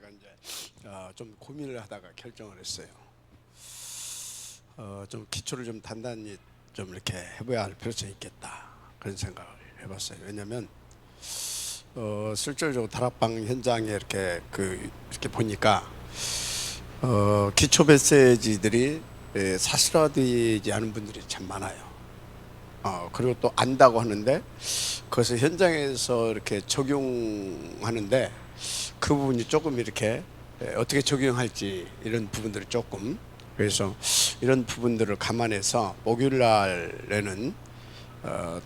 제가 이제 좀 고민을 하다가 결정을 했어요. 좀 기초를 좀 단단히 좀 이렇게 해봐야 할 필요성이 있겠다, 그런 생각을 해봤어요. 왜냐하면 실질적으로 다락방 현장에 이렇게 보니까 기초 메시지들이 사실화되지 않은 분들이 참 많아요. 그리고 또 안다고 하는데 그것을 현장에서 이렇게 적용하는데 그 부분이 조금 이렇게 어떻게 적용할지 이런 부분들이 조금, 그래서 이런 부분들을 감안해서 목요일 날에는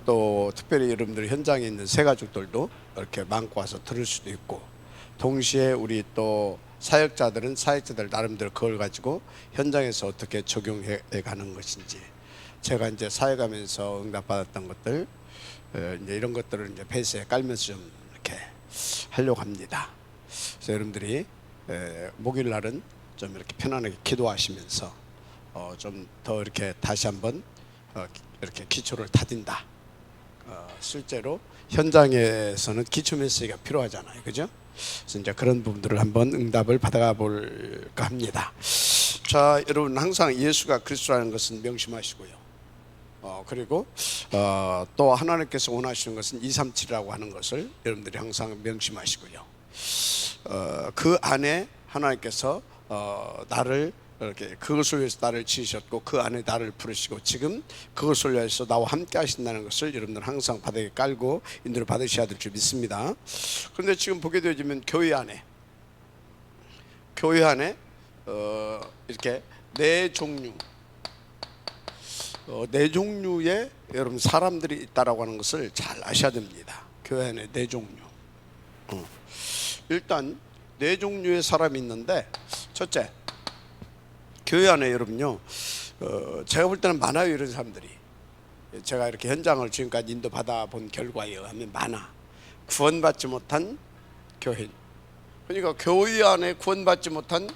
또 특별히 여러분들 현장에 있는 새 가족들도 이렇게 많고 와서 들을 수도 있고, 동시에 우리 또 사역자들은 사역자들 나름대로 그걸 가지고 현장에서 어떻게 적용해 가는 것인지, 제가 이제 사역하면서 응답받았던 것들, 이제 이런 것들을 이제 베이스에 깔면서 좀 이렇게 하려고 합니다. 그래서 여러분들이 목요일 날은 좀 이렇게 편안하게 기도하시면서 좀 더 이렇게 다시 한번 이렇게 기초를 다진다. 실제로 현장에서는 기초 메시지가 필요하잖아요, 그죠? 그래서 이제 그런 부분들을 한번 응답을 받아가 볼까 합니다. 자, 여러분 항상 예수가 그리스도라는 것은 명심하시고요. 그리고 또 하나님께서 원하시는 것은 237이라고 하는 것을 여러분들이 항상 명심하시고요. 그 안에 하나님께서 나를 이렇게 그것을 위해서 나를 지으셨고 그 안에 나를 부르시고 지금 그것을 위해서 나와 함께 하신다는 것을 여러분들 항상 바닥에 깔고 인도를 받으셔야 될 줄 믿습니다. 그런데 지금 보게 되어지면 교회 안에 이렇게 네 종류의 여러분 사람들이 있다라고 하는 것을 잘 아셔야 됩니다. 교회 안에 네 종류. 일단 네 종류의 사람이 있는데, 첫째, 교회 안에 여러분요, 제가 볼 때는 많아요. 이런 사람들이, 제가 이렇게 현장을 지금까지 인도받아 본 결과에 의하면 많아. 구원받지 못한 교인, 그러니까 교회 안에 구원받지 못한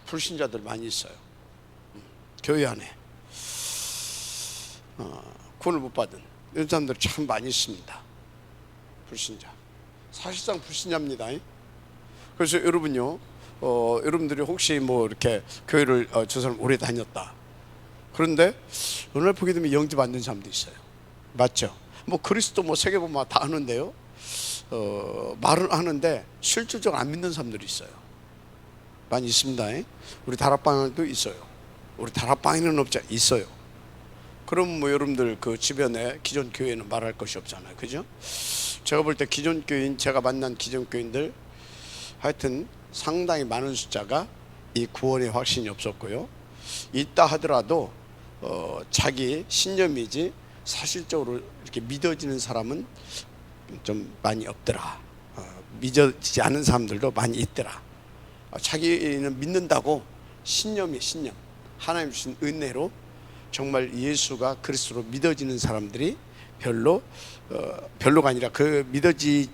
불신자들 많이 있어요. 교회 안에 구원을 못 받은 이런 사람들 참 많이 있습니다. 불신자, 사실상 불신자입니다. 그래서 여러분요, 여러분들이 혹시 뭐 이렇게 교회를 저 사람 오래 다녔다, 그런데 어느 날 보게 되면 영접 안 된 사람도 있어요. 맞죠? 뭐 그리스도 뭐 세계보면 다 아는데요, 말은 하는데 실질적으로 안 믿는 사람들이 있어요. 많이 있습니다. 우리 다락방에도 있어요. 우리 다락방에는 없지, 있어요. 그럼 뭐 여러분들 그 주변에 기존 교회는 말할 것이 없잖아요, 그죠? 제가 볼 때 기존 교인, 제가 만난 기존 교인들 하여튼 상당히 많은 숫자가 이 구원의 확신이 없었고요, 있다 하더라도 자기 신념이지 사실적으로 이렇게 믿어지는 사람은 좀 많이 없더라. 믿어지지 않은 사람들도 많이 있더라. 자기는 믿는다고 신념, 하나님 주신 은혜로 정말 예수가 그리스도로 믿어지는 사람들이 별로가 아니라 그 믿어지지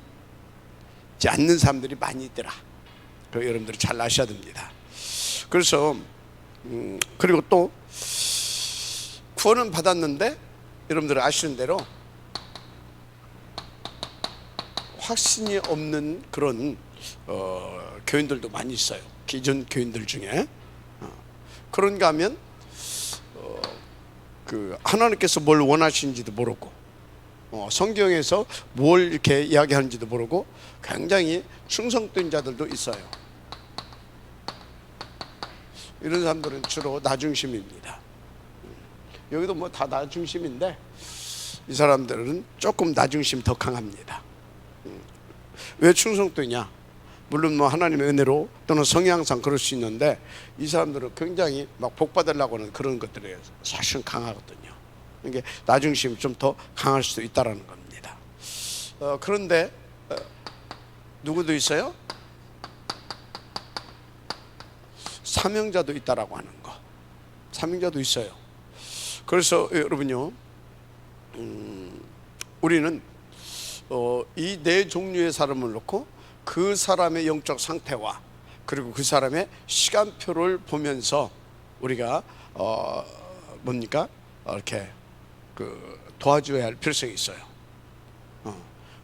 않는 사람들이 많이 있더라. 그 여러분들이 잘 아셔야 됩니다. 그래서 그리고 또 구원은 받았는데 여러분들 아시는 대로 확신이 없는 그런 교인들도 많이 있어요. 기존 교인들 중에. 그런가 하면 그 하나님께서 뭘 원하시는지도 모르고 성경에서 뭘 이렇게 이야기하는지도 모르고 굉장히 충성된 자들도 있어요. 이런 사람들은 주로 나중심입니다. 여기도 뭐 다 나중심인데 이 사람들은 조금 나중심 더 강합니다. 왜 충성되냐? 물론 뭐 하나님의 은혜로 또는 성향상 그럴 수 있는데 이 사람들은 굉장히 막 복 받으려고 하는 그런 것들이 사실은 강하거든요. 이게 나중심이 좀 더 강할 수도 있다라는 겁니다. 그런데 누구도 있어요? 사명자도 있다라고 하는 거. 사명자도 있어요. 그래서 여러분요, 우리는 이 네 종류의 사람을 놓고 그 사람의 영적 상태와 그리고 그 사람의 시간표를 보면서 우리가 뭡니까? 이렇게 도와줘야 할 필요성이 있어요.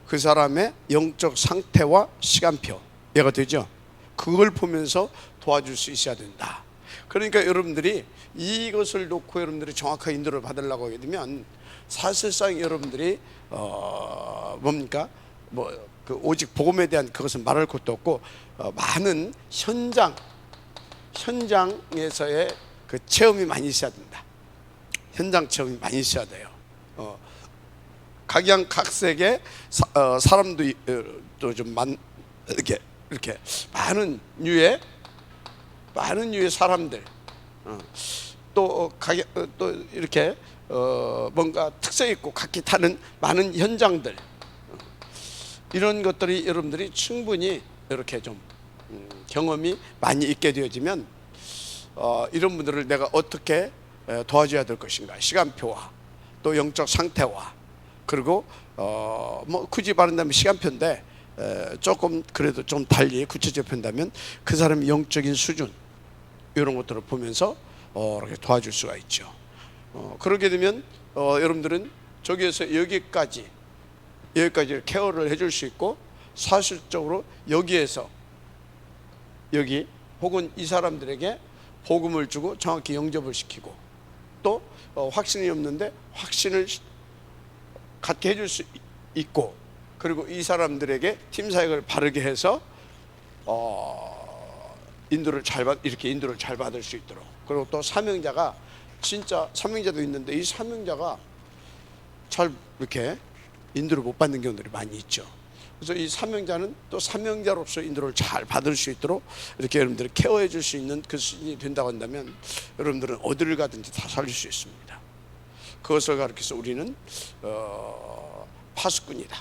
그 사람의 영적 상태와 시간표, 얘가 되죠. 그걸 보면서 도와줄 수 있어야 된다. 그러니까 여러분들이 이것을 놓고 여러분들이 정확하게 인도를 받으려고 하게 되면 사실상 여러분들이 뭡니까? 그 오직 복음에 대한 그것은 말할 것도 없고, 많은 현장에서의 그 체험이 많이 있어야 된다. 현장 체험이 많이 있어야 돼요. 각양각색의 사람도 또 좀 이렇게 많은 유의 사람들, 또 이렇게 뭔가 특색 있고 각기 다른 많은 현장들, 이런 것들이 여러분들이 충분히 이렇게 좀 경험이 많이 있게 되어지면 이런 분들을 내가 어떻게 도와줘야 될 것인가, 시간표와 또 영적 상태와, 그리고 뭐 굳이 말한다면 시간표인데 조금 그래도 좀 달리 구체적으로 표현한다면 그 사람의 영적인 수준, 이런 것들을 보면서 이렇게 도와줄 수가 있죠. 그렇게 되면 여러분들은 저기에서 여기까지 케어를 해줄 수 있고, 사실적으로 여기에서 여기 혹은 이 사람들에게 복음을 주고 정확히 영접을 시키고, 또 확신이 없는데 확신을 갖게 해줄 수 있고, 그리고 이 사람들에게 팀 사역을 바르게 해서 인도를 잘 받을 수 있도록. 그리고 또 사명자가, 진짜 사명자도 있는데 이 사명자가 잘 이렇게 인도를 못 받는 경우들이 많이 있죠. 그래서 이 사명자는 또 사명자로서 인도를 잘 받을 수 있도록 이렇게 여러분들이 케어해 줄 수 있는 그 수준이 된다고 한다면 여러분들은 어디를 가든지 다 살릴 수 있습니다. 그것을 가르쳐서 우리는 파수꾼이다.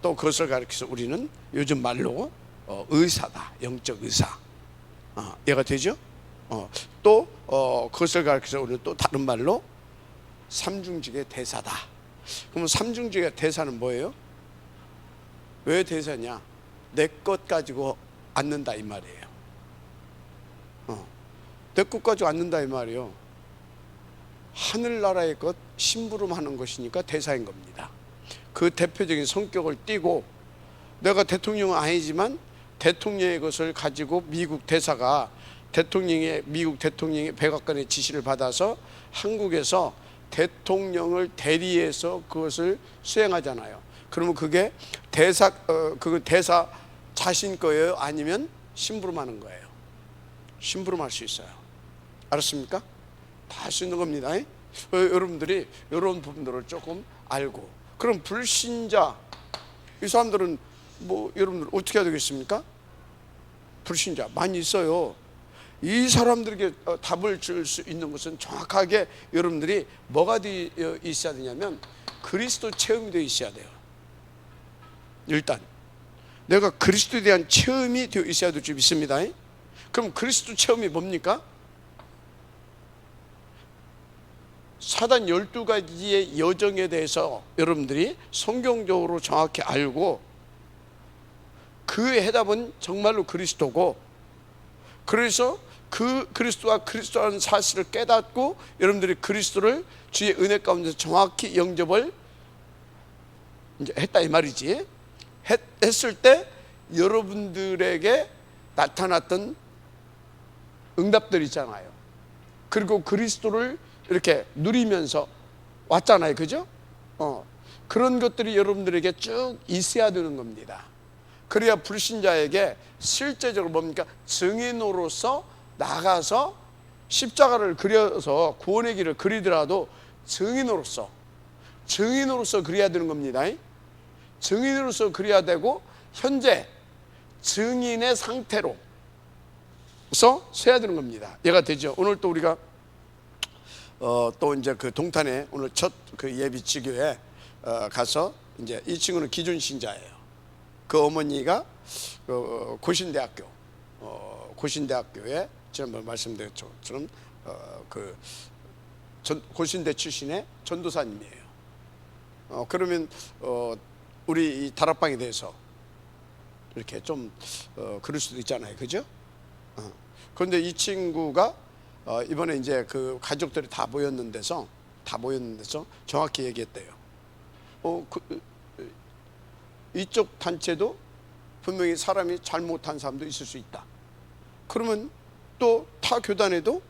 또 그것을 가르쳐서 우리는 요즘 말로 의사다. 영적 의사. 얘가 되죠? 또 그것을 가르쳐서 우리는 또 다른 말로 삼중직의 대사다. 그러면 삼중직의 대사는 뭐예요? 왜 대사냐? 내 것 가지고 앉는다 이 말이에요. 내 것 가지고 앉는다 이 말이에요. 하늘나라의 것 심부름하는 것이니까 대사인 겁니다. 그 대표적인 성격을 띠고, 내가 대통령은 아니지만 대통령의 것을 가지고 미국 대사가 미국 대통령의 백악관의 지시를 받아서 한국에서 대통령을 대리해서 그것을 수행하잖아요. 그러면 그게 대사 자신 거예요? 아니면 심부름하는 거예요? 심부름할 수 있어요. 알았습니까? 다 할 수 있는 겁니다. 여러분들이 이런 부분들을 조금 알고, 그럼 불신자, 이 사람들은 여러분들 어떻게 해야 되겠습니까? 불신자 많이 있어요. 이 사람들에게 답을 줄 수 있는 것은 정확하게 여러분들이 뭐가 되어 있어야 되냐면 그리스도 체험이 되어 있어야 돼요. 일단 내가 그리스도에 대한 체험이 되어 있어야 될 줄 믿습니다. 그럼 그리스도 체험이 뭡니까? 사단 12가지의 여정에 대해서 여러분들이 성경적으로 정확히 알고, 그의 해답은 정말로 그리스도고, 그래서 그 그리스도와 그리스도라는 사실을 깨닫고 여러분들이 그리스도를 주의 은혜 가운데서 정확히 영접을 이제 했다 이 말이지. 했을 때 여러분들에게 나타났던 응답들 있잖아요. 그리고 그리스도를 이렇게 누리면서 왔잖아요. 그죠? 그런 것들이 여러분들에게 쭉 있어야 되는 겁니다. 그래야 불신자에게 실제적으로 뭡니까? 증인으로서 나가서 십자가를 그려서 구원의 길을 그리더라도 증인으로서 그려야 되는 겁니다. 증인으로서 그려야 되고, 현재 증인의 상태로서 서야 되는 겁니다. 얘가 되죠. 오늘 또 우리가 또 이제 그 동탄에 오늘 첫 그 예비 지교에 가서, 이제 이 친구는 기존 신자예요. 그 어머니가 고신대학교에 지난번에 말씀드렸던 고신대 출신의 전도사님이에요. 그러면 우리 이 다락방에 대해서 이렇게 좀 그럴 수도 있잖아요. 그죠? 그런데 이 친구가 이번에 이제 그 가족들이 다 모였는 데서 정확히 얘기했대요. 이쪽 단체도 분명히 사람이 잘못한 사람도 있을 수 있다. 그러면 또 타 교단에도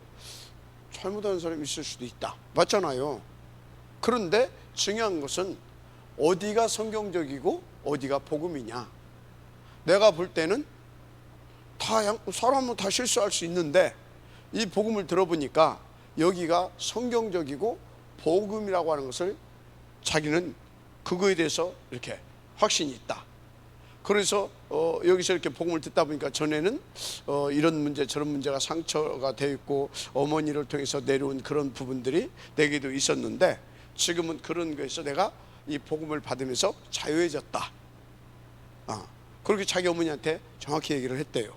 잘못한 사람이 있을 수도 있다. 맞잖아요. 그런데 중요한 것은 어디가 성경적이고 어디가 복음이냐. 내가 볼 때는 사람은 다 실수할 수 있는데 이 복음을 들어보니까 여기가 성경적이고 복음이라고 하는 것을 자기는 그거에 대해서 이렇게 확신이 있다. 그래서 여기서 이렇게 복음을 듣다 보니까 전에는 이런 문제 저런 문제가 상처가 되어 있고 어머니를 통해서 내려온 그런 부분들이 내게도 있었는데 지금은 그런 거에서 내가 이 복음을 받으면서 자유해졌다. 그렇게 자기 어머니한테 정확히 얘기를 했대요.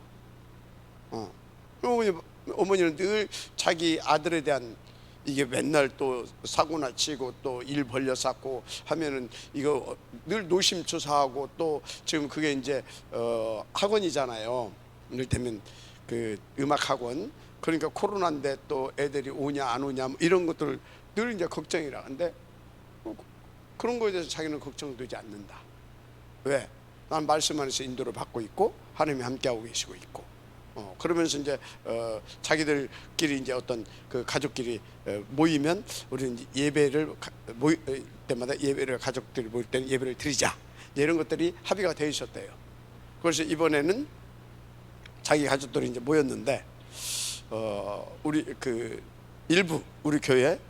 어머니는 늘 자기 아들에 대한 이게 맨날 또 사고나 치고 또 일 벌려 쌓고 하면은 이거 늘 노심초사하고 또 지금 그게 이제 학원이잖아요. 이를테면 그 음악 학원. 그러니까 코로나인데 또 애들이 오냐 안 오냐 뭐 이런 것들 늘 이제 걱정이라. 근데 그런 거에 대해서 자기는 걱정되지 않는다. 왜? 난 말씀 안에서 인도를 받고 있고 하나님이 함께하고 계시고 있고. 그러면서 이제 자기들끼리 이제 어떤 그 가족끼리 모이면 우리는 예배를 모일 때마다 예배를 가족들이 모일 때는 예배를 드리자 이런 것들이 합의가 되어 있었대요. 그래서 이번에는 자기 가족들이 이제 모였는데 우리 그 일부 우리 교회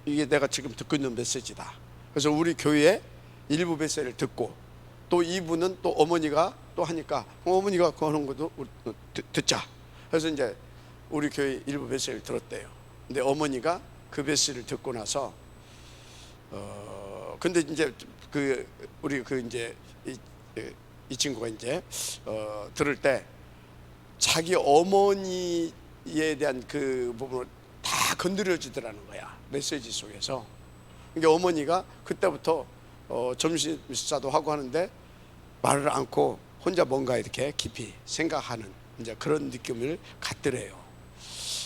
이게 내가 지금 듣고 있는 메시지다. 그래서 우리 교회 일부 메시지를 듣고 또 이분은 또 어머니가 또 하니까 어머니가 그 하는 것도 듣자. 그래서 이제 우리 교회 일부 메시지를 들었대요. 근데 어머니가 그 메시지를 듣고 나서 근데 이제 그 우리 그 이제 이 친구가 이제 들을 때 자기 어머니에 대한 그 부분을 다 건드려지더라는 거야. 메시지 속에서. 그러니까 어머니가 그때부터 점심 식사도 하고 하는데 말을 않고 혼자 뭔가 이렇게 깊이 생각하는 이제 그런 느낌을 갖더래요.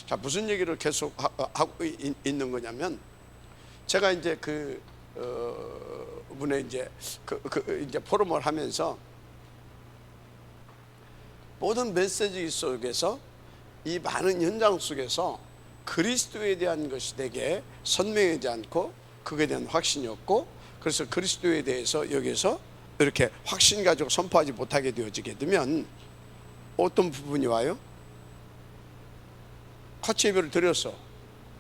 자, 무슨 얘기를 계속 하고 있는 거냐면 제가 이제 그 분의 이제 이제 포럼을 하면서 모든 메시지 속에서 이 많은 현장 속에서 그리스도에 대한 것이 되게 선명하지 않고 그거에 대한 확신이 없고 그래서 그리스도에 대해서 여기서 이렇게 확신 가지고 선포하지 못하게 되어지게 되면 어떤 부분이 와요? 같이 예배를 드렸어.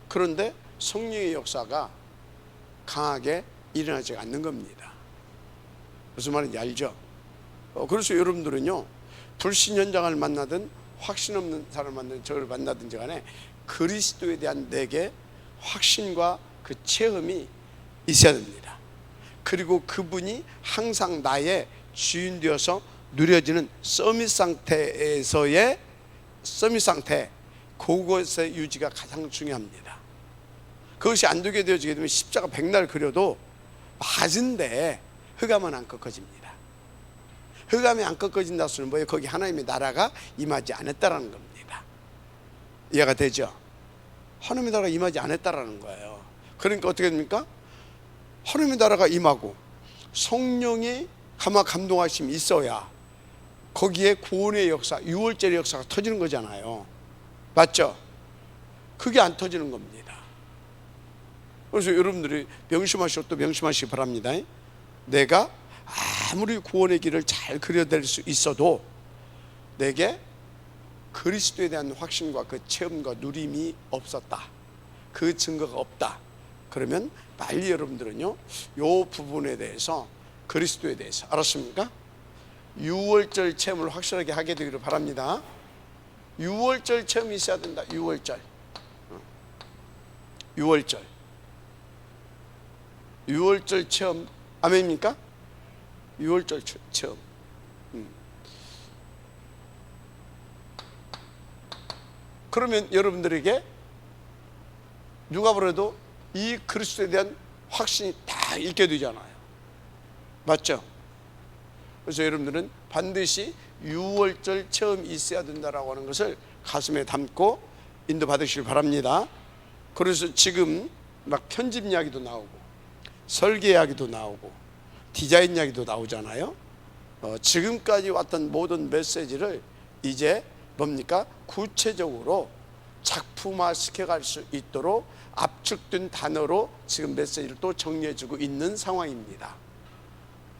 그런데 성령의 역사가 강하게 일어나지 않는 겁니다. 무슨 말인지 알죠? 그래서 여러분들은요 불신 현장을 만나든 확신 없는 사람을 만나든 저를 만나든지 간에 그리스도에 대한 내게 확신과 그 체험이 있어야 됩니다. 그리고 그분이 항상 나의 주인 되어서 누려지는 서밋 상태에서의 서밋 상태, 그것의 유지가 가장 중요합니다. 그것이 안 되게 되어지게 되면 십자가 백날 그려도 맞은데 흑암은 안 꺾어집니다. 흑암이 안 꺾어진다 소리는 뭐예요? 거기 하나님의 나라가 임하지 않았다라는 겁니다. 이해가 되죠? 하나님의 나라가 임하지 않았다라는 거예요. 그러니까 어떻게 됩니까? 하나님의 나라가 임하고 성령의 감동하심이 있어야 거기에 구원의 역사, 유월절의 역사가 터지는 거잖아요. 맞죠? 그게 안 터지는 겁니다. 그래서 여러분들이 명심하시고 또 명심하시기 바랍니다. 내가 아무리 구원의 길을 잘 그려낼 수 있어도 내게 그리스도에 대한 확신과 그 체험과 누림이 없었다, 그 증거가 없다, 그러면 빨리 여러분들은요 이 부분에 대해서 그리스도에 대해서 알았습니까? 유월절 체험을 확실하게 하게 되기를 바랍니다. 유월절 체험이 있어야 된다. 유월절 체험. 아멘입니까? 유월절 체험. 그러면 여러분들에게 누가 보래도 이 그리스도에 대한 확신이 다 있게 되잖아요. 맞죠? 그래서 여러분들은 반드시 유월절 체험이 있어야 된다라고 하는 것을 가슴에 담고 인도받으시길 바랍니다. 그래서 지금 막 편집 이야기도 나오고 설계 이야기도 나오고 디자인 이야기도 나오잖아요. 지금까지 왔던 모든 메시지를 이제 뭡니까? 구체적으로 작품화 시켜갈 수 있도록 압축된 단어로 지금 메시지를 또 정리해주고 있는 상황입니다.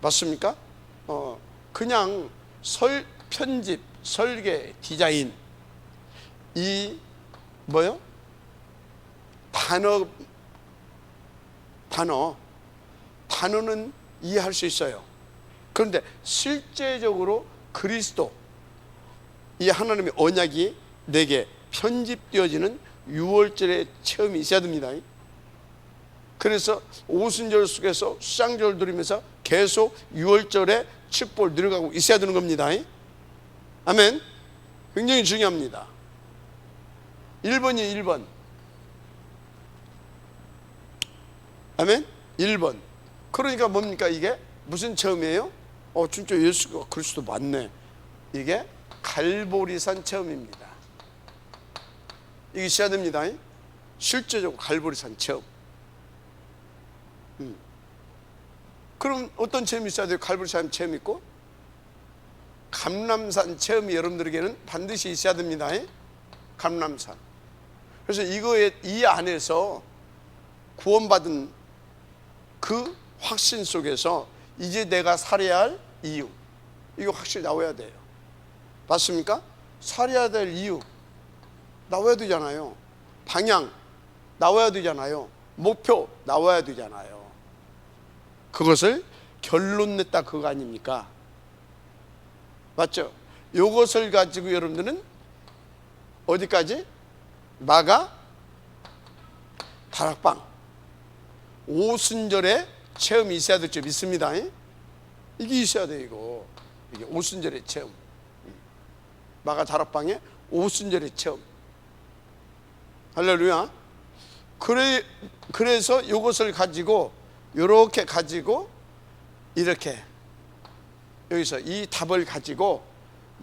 맞습니까? 그냥 편집, 설계, 디자인 이 뭐요? 단어는 이해할 수 있어요. 그런데 실제적으로 그리스도 이 하나님의 언약이 내게 편집되어지는 유월절의 체험이 있어야 됩니다. 그래서 오순절 속에서 수장절 누리면서 계속 유월절의 축복을 누려가고 있어야 되는 겁니다. 아멘. 굉장히 중요합니다. 1번이 1번. 아멘. 1번. 그러니까 뭡니까 이게? 무슨 체험이에요? 진짜 예수가 그리스도 맞네. 이게 갈보리산 체험입니다. 이게 있어야 됩니다. 실제적으로 갈보리산 체험. 그럼 어떤 체험이 있어야 돼요? 갈보리산 체험이 있고 감람산 체험이 여러분들에게는 반드시 있어야 됩니다. 감람산. 그래서 이 안에서 구원받은 그 확신 속에서 이제 내가 살아야 할 이유, 이거 확실히 나와야 돼요. 맞습니까? 살아야 될 이유 나와야 되잖아요. 방향 나와야 되잖아요. 목표 나와야 되잖아요. 그것을 결론 냈다 그거 아닙니까? 맞죠? 이것을 가지고 여러분들은 어디까지? 마가 다락방 오순절에 체험이 있어야 될 줄 믿습니다. 이게 있어야 돼. 이게 오순절의 체험. 마가 다락방에 오순절의 체험. 할렐루야. 그래서 이것을 가지고 이렇게 가지고 이렇게 여기서 이 답을 가지고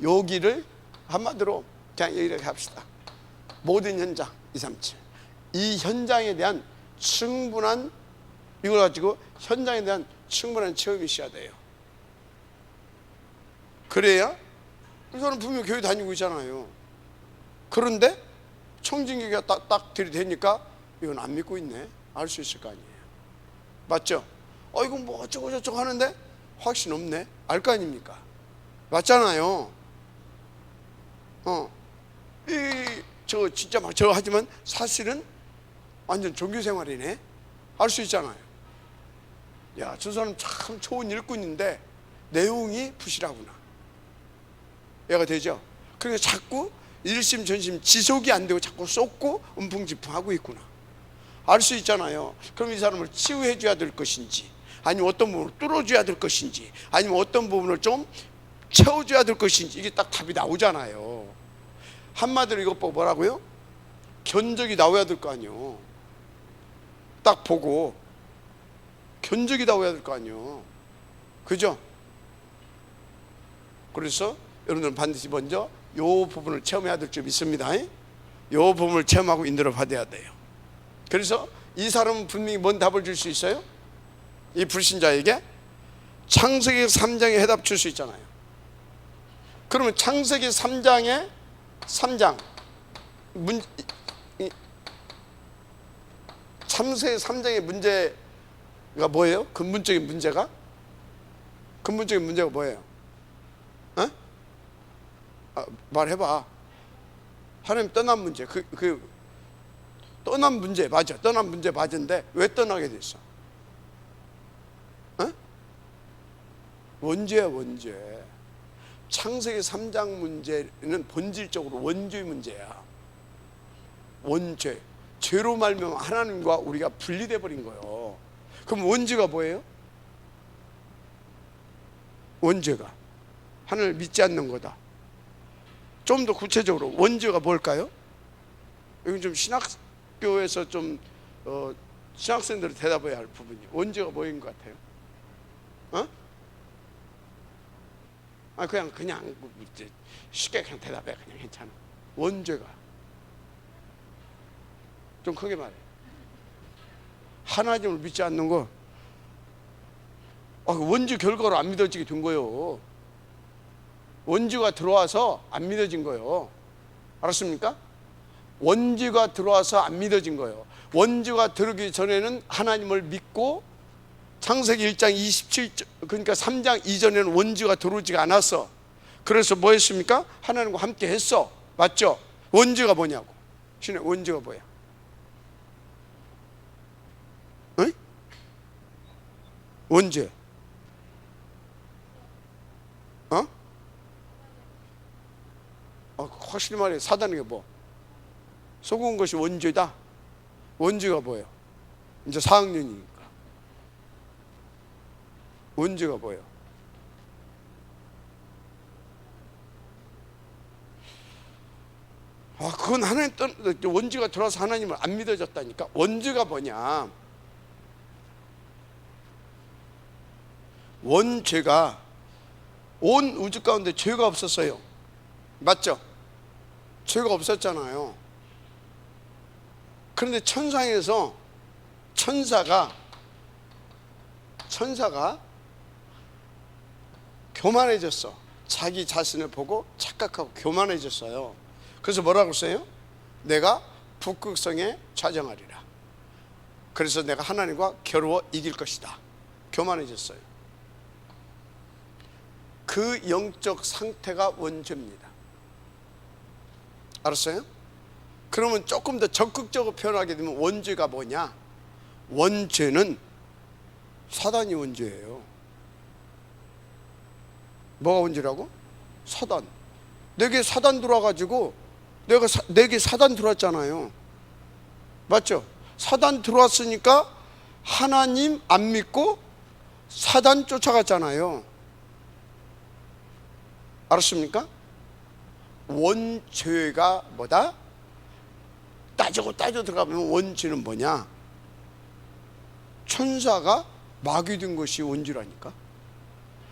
여기를 한마디로 그냥 이렇게 합시다. 모든 현장 237. 이 현장에 대한 충분한 이걸 가지고 현장에 대한 충분한 체험이 있어야 돼요. 그래야 저는 분명히 교회 다니고 있잖아요. 그런데 청진기가 딱 들이대니까 이건 안 믿고 있네. 알 수 있을 거 아니에요. 맞죠? 이거 뭐 어쩌고 저쩌고 하는데 확신 없네. 알 거 아닙니까? 맞잖아요. 저 진짜 막 저거 하지만 사실은 완전 종교 생활이네. 알 수 있잖아요. 야, 저 사람 참 좋은 일꾼인데 내용이 부실하구나. 얘가 되죠. 그러니까 자꾸 일심전심 지속이 안 되고 자꾸 쏟고 음풍지풍하고 있구나. 알 수 있잖아요. 그럼 이 사람을 치유해 줘야 될 것인지, 아니면 어떤 부분을 뚫어줘야 될 것인지, 아니면 어떤 부분을 좀 채워줘야 될 것인지, 이게 딱 답이 나오잖아요. 한마디로 이것 보고 뭐라고요? 견적이 나와야 될 거 아니에요. 딱 보고 견적이 나와야 될 거 아니에요. 그죠? 그래서 여러분들은 반드시 먼저 이 부분을 체험해야 될 줄 믿습니다. 이 부분을 체험하고 인도를 받아야 돼요. 그래서 이 사람은 분명히 뭔 답을 줄 수 있어요? 이 불신자에게 창세기 3장에 해답 줄 수 있잖아요. 그러면 창세기 3장의 3장 창세기 3장의 문제가 뭐예요? 근본적인 문제가 뭐예요? 말해봐. 하나님 떠난 문제. 떠난 문제 맞아. 떠난 문제 맞은데 왜 떠나게 됐어? 원죄야, 원죄. 창세기 3장 문제는 본질적으로 원죄의 문제야. 원죄. 죄로 말미암아 하나님과 우리가 분리돼 버린 거예요. 그럼 원죄가 뭐예요? 원죄가 하나님을 믿지 않는 거다. 좀 더 구체적으로 원죄가 뭘까요? 이건 좀 신학교에서 좀 신학생들이 대답해야 할 부분이 원죄가 뭐인 것 같아요? 그냥 쉽게 그냥 대답해. 그냥 괜찮아. 원죄가 좀 크게 말해. 하나님을 믿지 않는 거 원죄 결과로 안 믿어지게 된 거예요. 원죄가 들어와서 안 믿어진 거예요. 알았습니까? 원죄가 들어와서 안 믿어진 거예요. 원죄가 들어오기 전에는 하나님을 믿고 창세기 1장 27절, 그러니까 3장 이전에는 원죄가 들어오지가 않았어. 그래서 뭐 했습니까? 하나님과 함께 했어. 맞죠? 원죄가 뭐냐고. 신의 원죄가 뭐야? 응? 원죄. 확실히 말해. 사단이 뭐? 속은 것이 원죄다. 원죄가 뭐예요? 이제 4학년이니까. 원죄가 뭐예요? 그건 하나님 원죄가 들어와서 하나님을 안 믿어졌다니까. 원죄가 뭐냐? 원죄가 온 우주 가운데 죄가 없었어요. 맞죠? 죄가 없었잖아요. 그런데 천상에서 천사가 교만해졌어. 자기 자신을 보고 착각하고 교만해졌어요. 그래서 뭐라고 써요? 내가 북극성에 좌정하리라. 그래서 내가 하나님과 겨루어 이길 것이다. 교만해졌어요. 그 영적 상태가 원죄입니다. 알았어요? 그러면 조금 더 적극적으로 표현하게 되면 원죄가 뭐냐? 원죄는 사단이 원죄예요. 뭐가 원죄라고? 사단. 내게 사단 들어와가지고 내게 사단 들어왔잖아요. 맞죠? 사단 들어왔으니까 하나님 안 믿고 사단 쫓아갔잖아요. 알았습니까? 원죄가 뭐다? 따져 들어가면 원죄는 뭐냐? 천사가 마귀 된 것이 원죄라니까.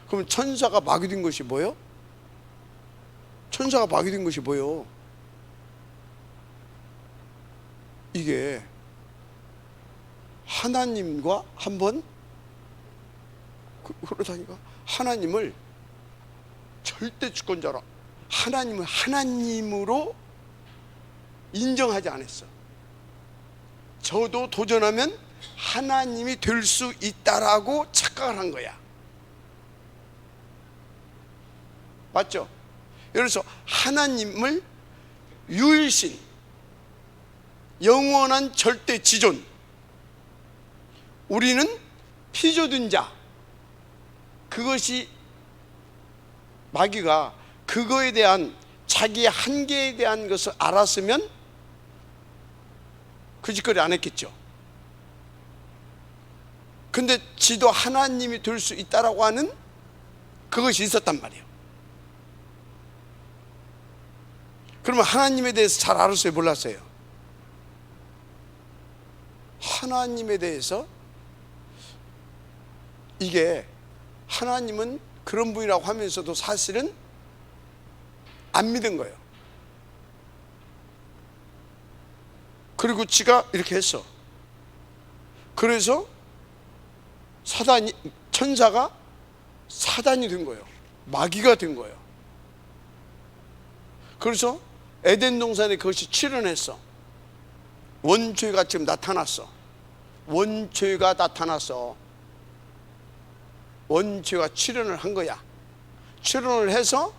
그럼 천사가 마귀 된 것이 뭐예요? 천사가 마귀 된 것이 뭐예요? 이게 하나님과 한번 그러다니까 하나님을 절대 주권자라, 하나님을 하나님으로 인정하지 않았어. 저도 도전하면 하나님이 될 수 있다라고 착각을 한 거야. 맞죠? 그래서 하나님을 유일신, 영원한 절대 지존, 우리는 피조된 자, 그것이 마귀가 그거에 대한 자기의 한계에 대한 것을 알았으면 그 짓거리 안 했겠죠. 근데 지도 하나님이 될 수 있다라고 하는 그것이 있었단 말이에요. 그러면 하나님에 대해서 잘 알았어요? 몰랐어요? 하나님에 대해서 이게 하나님은 그런 분이라고 하면서도 사실은 안 믿은 거예요. 그리고 지가 이렇게 했어. 그래서 천사가 사단이 된 거예요. 마귀가 된 거예요. 그래서 에덴 동산에 그것이 출현했어. 원죄가 지금 나타났어. 원죄가 나타났어. 원죄가 출현을 한 거야. 출현을 해서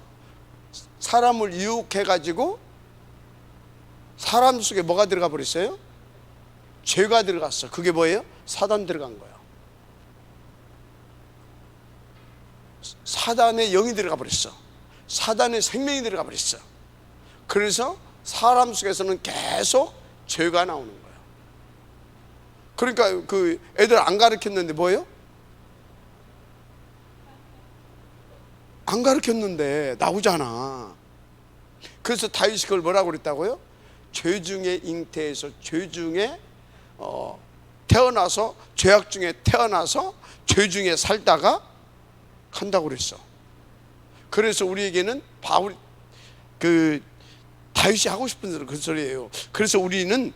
사람을 유혹해가지고 사람 속에 뭐가 들어가 버렸어요? 죄가 들어갔어. 그게 뭐예요? 사단 들어간 거예요. 사단의 영이 들어가 버렸어. 사단의 생명이 들어가 버렸어. 그래서 사람 속에서는 계속 죄가 나오는 거예요. 그러니까 그 애들 안 가르쳤는데 뭐예요? 안 가르쳤는데 나오잖아. 그래서 다윗이 그걸 뭐라고 그랬다고요? 죄 중에 잉태해서 죄 중에 태어나서 죄악 중에 태어나서 죄 중에 살다가 한다고 그랬어. 그래서 우리에게는 다윗이 하고 싶은 대로 그 소리예요. 그래서 우리는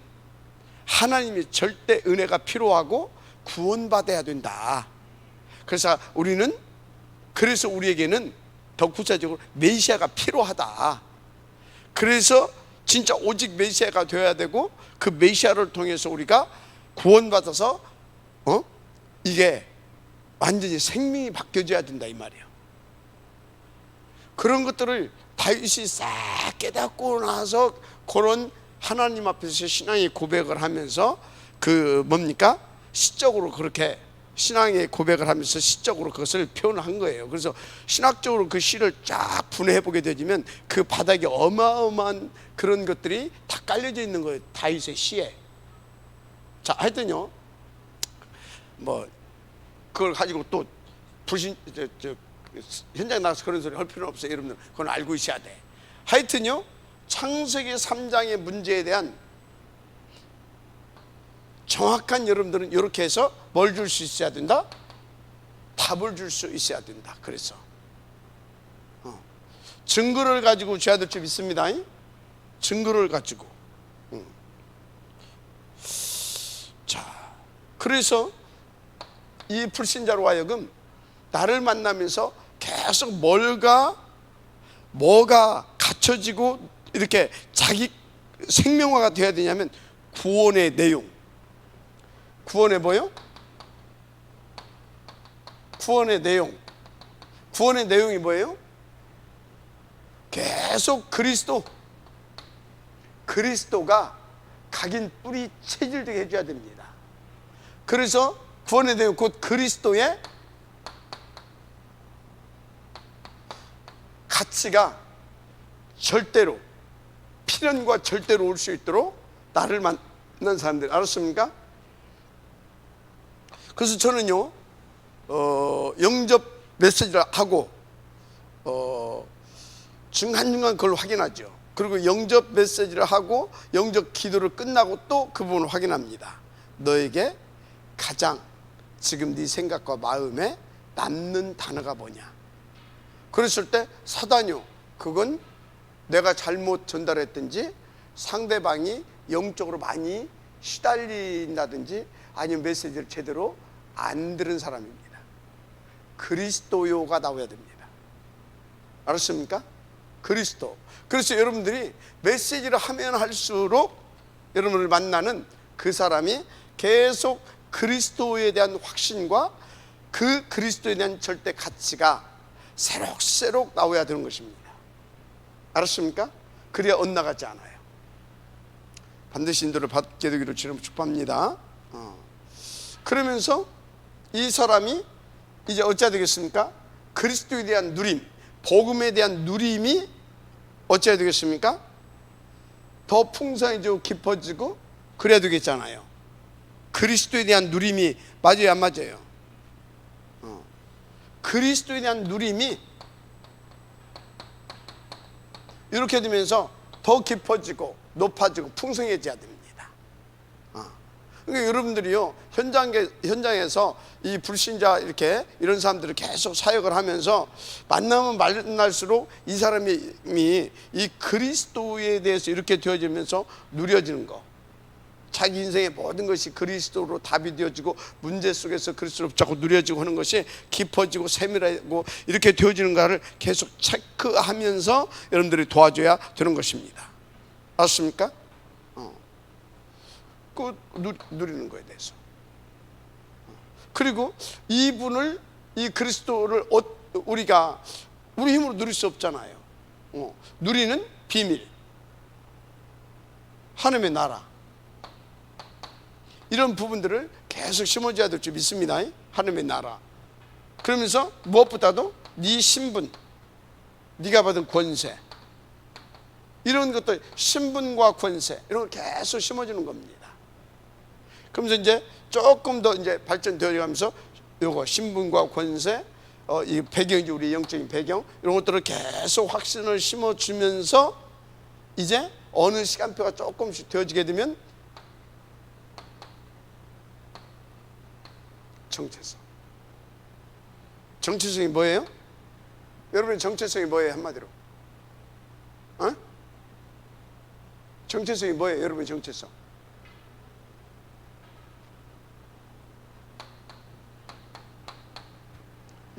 하나님의 절대 은혜가 필요하고 구원받아야 된다. 그래서 우리에게는 더 구체적으로 메시아가 필요하다. 그래서 진짜 오직 메시아가 되어야 되고, 그 메시아를 통해서 우리가 구원받아서 이게 완전히 생명이 바뀌어져야 된다 이 말이에요. 그런 것들을 다윗이 싹 깨닫고 나서 그런 하나님 앞에서 신앙의 고백을 하면서 시적으로 그렇게 신앙의 고백을 하면서 시적으로 그것을 표현한 거예요. 그래서 신학적으로 그 시를 쫙 분해해 보게 되면 그 바닥에 어마어마한 그런 것들이 다 깔려져 있는 거예요, 다윗의 시에. 자, 하여튼요, 그걸 가지고 또 현장에 나가서 그런 소리 할 필요는 없어요. 여러분들 그건 알고 있어야 돼. 하여튼요, 창세기 3장의 문제에 대한 정확한, 여러분들은 이렇게 해서 뭘 줄 수 있어야 된다? 답을 줄 수 있어야 된다. 그래서 증거를 가지고 줘야 될 줄 믿습니다. 증거를 가지고. 자, 그래서 이 불신자로 하여금 나를 만나면서 계속 뭐가 갖춰지고 이렇게 자기 생명화가 되어야 되냐면 구원의 내용. 구원의 뭐요? 구원의 내용. 구원의 내용이 뭐예요? 계속 그리스도가 각인 뿌리 체질되게 해줘야 됩니다. 그래서 구원의 내용, 곧 그리스도의 가치가 절대로, 필연과 절대로 올 수 있도록 나를 만난 사람들, 알았습니까? 그래서 저는요, 영접 메시지를 하고 중간중간 그걸 확인하죠. 그리고 영접 메시지를 하고 영접 기도를 끝나고 또 그 부분을 확인합니다. 너에게 가장 지금 네 생각과 마음에 남는 단어가 뭐냐. 그랬을 때 사단이요, 그건 내가 잘못 전달했든지 상대방이 영적으로 많이 시달린다든지 아니면 메시지를 제대로 안 들은 사람입니다. 그리스도요가 나와야 됩니다. 알았습니까? 그리스도. 그래서 여러분들이 메시지를 하면 할수록 여러분을 만나는 그 사람이 계속 그리스도에 대한 확신과 그 그리스도에 대한 절대 가치가 새록새록 나와야 되는 것입니다. 알았습니까? 그래야 엇나가지 않아요. 반드시 인도를 받게 되기를 주님 축복합니다. 그러면서 이 사람이 이제 어찌해야 되겠습니까? 그리스도에 대한 누림, 복음에 대한 누림이 어찌해야 되겠습니까? 더 풍성해지고 깊어지고 그래야 되겠잖아요. 그리스도에 대한 누림이 맞아요, 안 맞아요? 그리스도에 대한 누림이 이렇게 되면서 더 깊어지고 높아지고 풍성해져야 됩니다. 그러니까 여러분들이요, 현장에서 이 불신자 이런 사람들을 계속 사역을 하면서 만나면 만날수록 이 사람이 이 그리스도에 대해서 이렇게 되어지면서 누려지는 거, 자기 인생의 모든 것이 그리스도로 답이 되어지고 문제 속에서 그리스도로 자꾸 누려지고 하는 것이 깊어지고 세밀하고 이렇게 되어지는 것을 계속 체크하면서 여러분들이 도와줘야 되는 것입니다. 알았습니까? 그 누리는 거에 대해서. 그리고 이 그리스도를 우리가 우리 힘으로 누릴 수 없잖아요. 누리는 비밀, 하나님의 나라, 이런 부분들을 계속 심어줘야 될 줄 믿습니다. 하나님의 나라. 그러면서 무엇보다도 네 신분, 네가 받은 권세, 이런 것들, 신분과 권세, 이런 걸 계속 심어주는 겁니다. 그러면서 이제 조금 더 이제 발전되어 가면서 요거 신분과 권세, 이 배경이지, 우리 영적인 배경, 이런 것들을 계속 확신을 심어주면서 이제 어느 시간표가 조금씩 되어지게 되면 정체성. 정체성이 뭐예요? 여러분의 정체성이 뭐예요? 한마디로. 정체성이 뭐예요? 여러분의 정체성.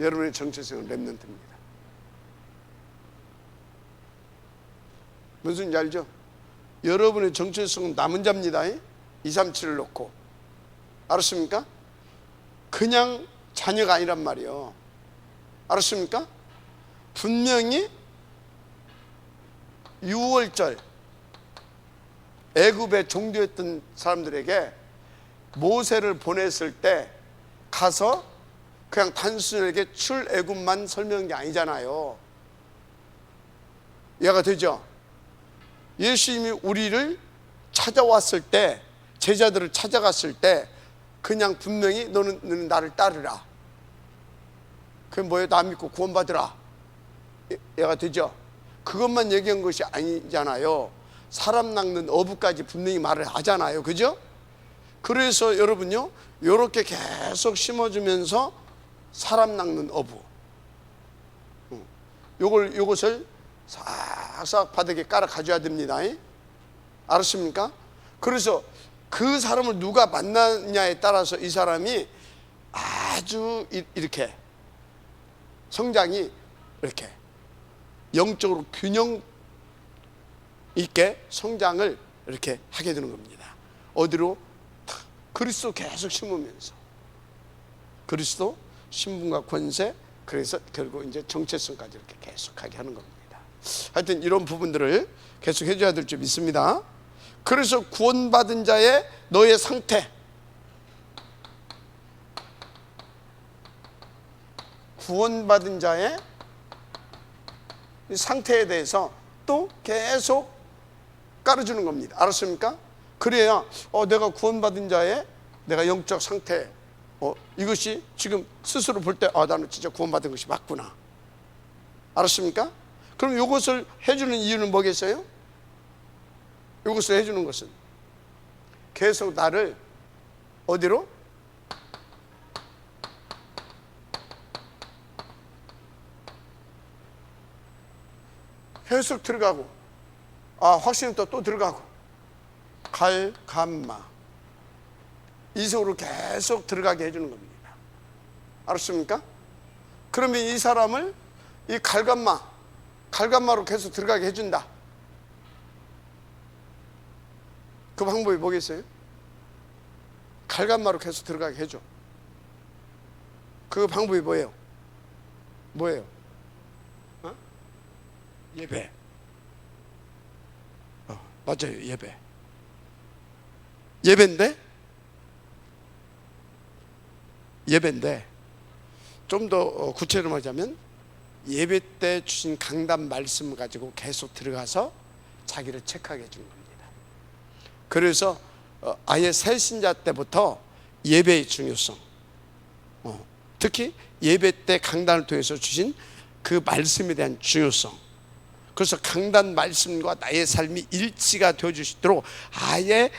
여러분의 정체성은 렘넌트입니다. 무슨 지 알죠? 여러분의 정체성은 남은 자입니다. 237을 놓고. 알았습니까? 그냥 자녀가 아니란 말이에요. 알았습니까? 분명히 6월절 애굽의 종주했던 사람들에게 모세를 보냈을 때 가서 그냥 단순하게 출애굽만 설명한 게 아니잖아요. 이해가 되죠? 예수님이 우리를 찾아왔을 때, 제자들을 찾아갔을 때 그냥 분명히 너는 나를 따르라. 그게 뭐예요? 나 믿고 구원받으라. 이해가 되죠? 그것만 얘기한 것이 아니잖아요. 사람 낚는 어부까지 분명히 말을 하잖아요. 그죠? 그래서 여러분요, 요렇게 계속 심어주면서 사람 낚는 어부, 요것을 싹싹 바닥에 깔아 가져야 됩니다. 알았습니까? 그래서 그 사람을 누가 만나냐에 따라서 이 사람이 아주 이렇게 성장이 이렇게 영적으로 균형 있게 성장을 이렇게 하게 되는 겁니다. 어디로? 그리스도 계속 심으면서, 그리스도 신분과 권세, 그래서 결국 이제 정체성까지 이렇게 계속하게 하는 겁니다. 하여튼 이런 부분들을 계속 해줘야 될 줄 믿습니다. 그래서 구원받은 자의 너의 상태, 구원받은 자의 상태에 대해서 또 계속 깔아주는 겁니다. 알았습니까? 그래야 내가 구원받은 자의 내가 영적 상태, 이것이 지금 스스로 볼 때 나는 진짜 구원받은 것이 맞구나. 알았습니까? 그럼 이것을 해주는 이유는 뭐겠어요? 이것을 해주는 것은 계속 나를 어디로? 계속 들어가고, 확신이 또 들어가고, 갈감마, 이 속으로 계속 들어가게 해주는 겁니다. 알았습니까? 그러면 이 사람을 이 갈감마로 계속 들어가게 해준다. 그 방법이 뭐겠어요? 갈감마로 계속 들어가게 해줘. 그 방법이 뭐예요? 예배. 맞아요, 예배. 예배인데 좀 더 구체적으로 말하자면 예배 때 주신 강단 말씀 가지고 계속 들어가서 자기를 체크하게 해주는 겁니다. 그래서 아예 새신자 때부터 예배의 중요성, 특히 예배 때 강단을 통해서 주신 그 말씀에 대한 중요성, 그래서 강단 말씀과 나의 삶이 일치가 되어줄 수 있도록 아예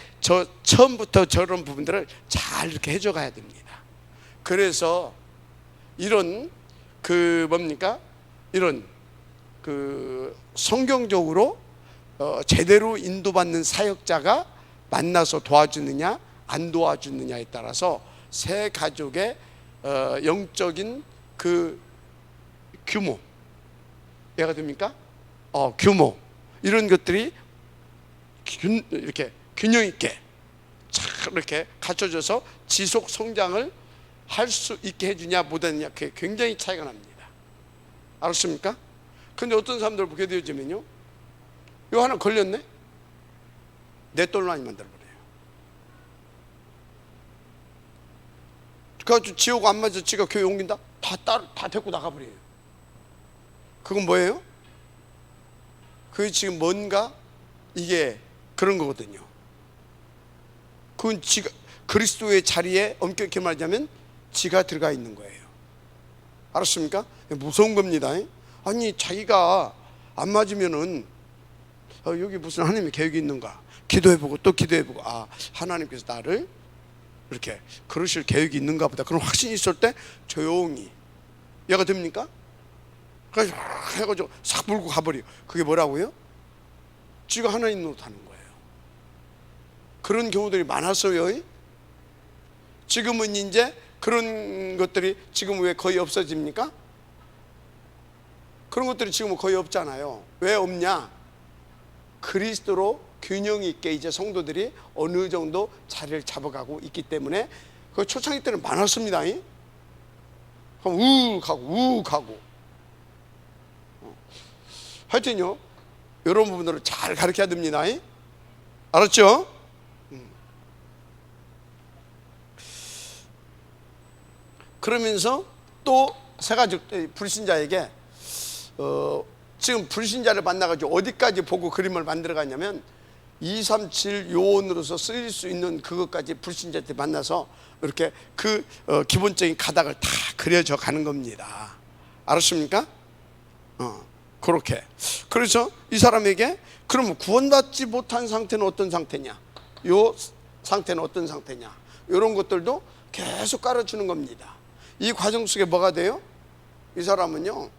처음부터 저런 부분들을 잘 이렇게 해줘 가야 됩니다. 그래서 이런 이런 성경적으로 제대로 인도받는 사역자가 만나서 도와주느냐 안 도와주느냐에 따라서 새 가족의 영적인 그 규모, 이해가 됩니까? 규모, 이런 것들이 이렇게 균형 있게 잘 이렇게 갖춰져서 지속 성장을 할 수 있게 해주냐 못하느냐, 그게 굉장히 차이가 납니다. 알았습니까? 근데 어떤 사람들 보게 되어지면요, 이거 하나 걸렸네? 내 돈을 많이 만들어버려요. 그래가지고 지옥 안 맞아 지가 교회 옮긴다? 다 데리고 나가버려요. 그건 뭐예요? 그게 지금 뭔가 이게 그런 거거든요. 그건 지가 그리스도의 자리에 엄격히 말하자면 지가 들어가 있는 거예요. 알았습니까? 무서운 겁니다. 아니 자기가 안 맞으면은 여기 무슨 하나님의 계획이 있는가 기도해보고 또 기도해보고, 하나님께서 나를 이렇게 그러실 계획이 있는가 보다, 그런 확신이 있을 때 조용히, 이해가 됩니까? 그래서 해가지고 싹 물고 가버려. 그게 뭐라고요? 지가 하나님 노릇하는 거예요. 그런 경우들이 많았어요. 지금은 이제 그런 것들이 지금 왜 거의 없어집니까? 그런 것들이 지금 거의 없잖아요. 왜 없냐? 그리스도로 균형 있게 이제 성도들이 어느 정도 자리를 잡아가고 있기 때문에. 그 초창기 때는 많았습니다. 우욱하고 하여튼요, 이런 부분들을 잘 가르쳐야 됩니다. 알았죠? 그러면서 또 세 가지 불신자에게 지금 불신자를 만나가지고 어디까지 보고 그림을 만들어 가냐면 237 요원으로서 쓰일 수 있는 그것까지 불신자한테 만나서 이렇게 그 기본적인 가닥을 다 그려져 가는 겁니다. 알았습니까? 그렇게. 그래서 이 사람에게 그러면 구원받지 못한 상태는 어떤 상태냐, 요 상태는 어떤 상태냐, 이런 것들도 계속 깔아주는 겁니다. 이 과정 속에 뭐가 돼요? 이 사람은요,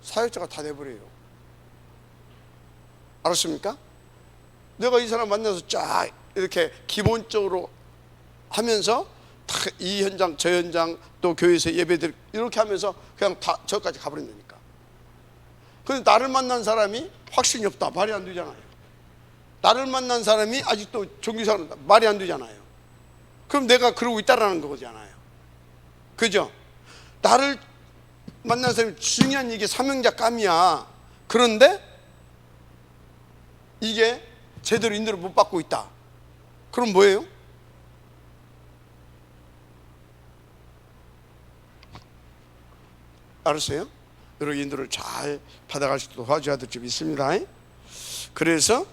사역자가 다 돼버려요. 알았습니까? 내가 이 사람 만나서 쫙 이렇게 기본적으로 하면서 다 이 현장 저 현장 또 교회에서 예배들 이렇게 하면서 그냥 다 저까지 가버린다니까. 근데 나를 만난 사람이 확신이 없다, 말이 안 되잖아요. 나를 만난 사람이 아직도 종교생활 말이 안 되잖아요. 그럼 내가 그러고 있다라는 거잖아요. 그죠? 나를 만난 사람이 중요한, 이게 사명자감이야. 그런데 이게 제대로 인도를 못 받고 있다. 그럼 뭐예요? 알았어요? 여러 인도를 잘 받아갈 수 있도록 도와줘야 될 점이 있습니다. 그래서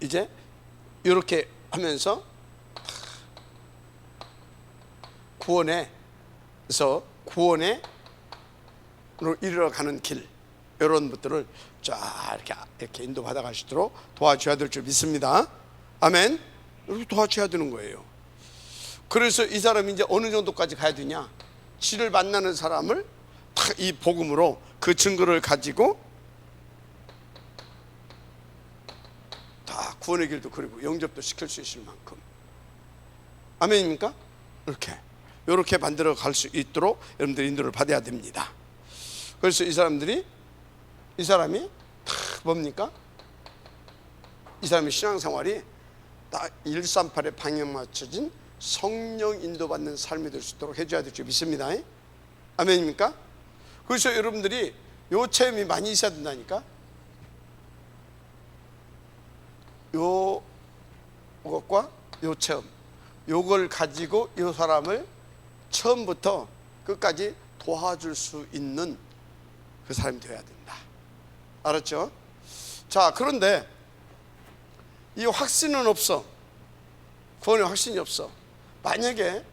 이제 이렇게 하면서 구원에서 구원으로 이르러가는 길, 이런 것들을 쫙 이렇게 인도받아 가시도록 도와줘야 될 줄 믿습니다. 아멘. 이렇게 도와줘야 되는 거예요. 그래서 이 사람이 이제 어느 정도까지 가야 되냐, 지를 만나는 사람을 다 이 복음으로 그 증거를 가지고 다 구원의 길도 그리고 영접도 시킬 수 있을 만큼. 아멘입니까? 이렇게 만들어 갈 수 있도록 여러분들 인도를 받아야 됩니다. 그래서 이 사람이 다 뭡니까? 이 사람의 신앙생활이 딱 138의 방향 맞춰진 성령 인도받는 삶이 될 수 있도록 해줘야 될 줄 믿습니다. 아멘입니까? 그래서 여러분들이 요 체험이 많이 있어야 된다니까. 요것과 요 체험, 요걸 가지고 이 사람을 처음부터 끝까지 도와줄 수 있는 그 사람이 되어야 된다. 알았죠? 자, 그런데 이 확신은 없어. 구원의 확신이 없어. 만약에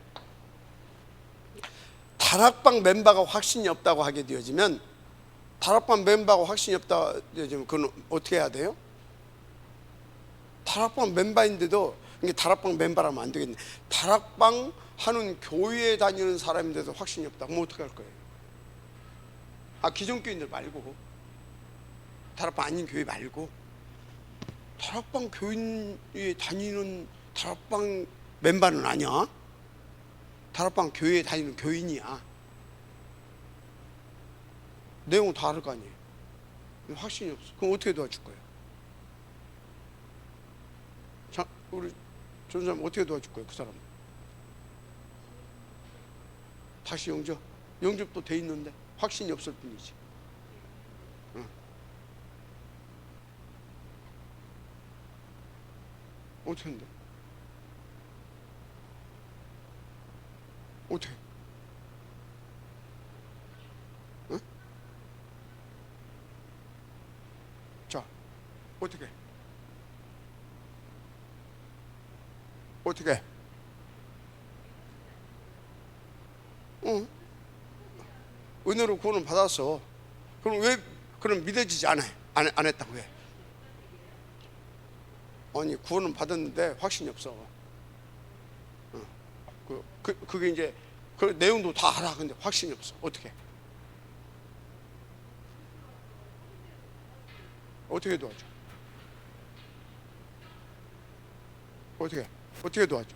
다락방 멤버가 확신이 없다고 하게 되어지면, 다락방 멤버가 확신이 없다고 되어지면 그건 어떻게 해야 돼요? 다락방 멤버인데도, 이게 다락방 멤버라면 안 되겠네. 다락방 하는 교회에 다니는 사람인데도 확신이 없다. 그럼 어떻게 할 거예요? 기존 교인들 말고, 다락방 아닌 교회 말고, 다락방 교인에 다니는 다락방 멤버는 아니야. 다락방 교회에 다니는 교인이야. 내용은 다를 거 아니에요. 확신이 없어. 그럼 어떻게 도와줄 거예요? 자, 우리 전사님 어떻게 도와줄 거예요? 그 사람 다시 영접도 돼 있는데 확신이 없을 뿐이지. 응. 어떻게 한대? 어떻게? 응? 자, 어떻게? 응? 은혜로 구원을 받았어. 그럼 믿어지지 않아? 안 했다고 해? 아니, 구원은 받았는데 확신이 없어. 그게 이제 그 내용도 다 알아. 근데 확신이 없어. 어떻게? 어떻게 도와줘? 어떻게 도와줘?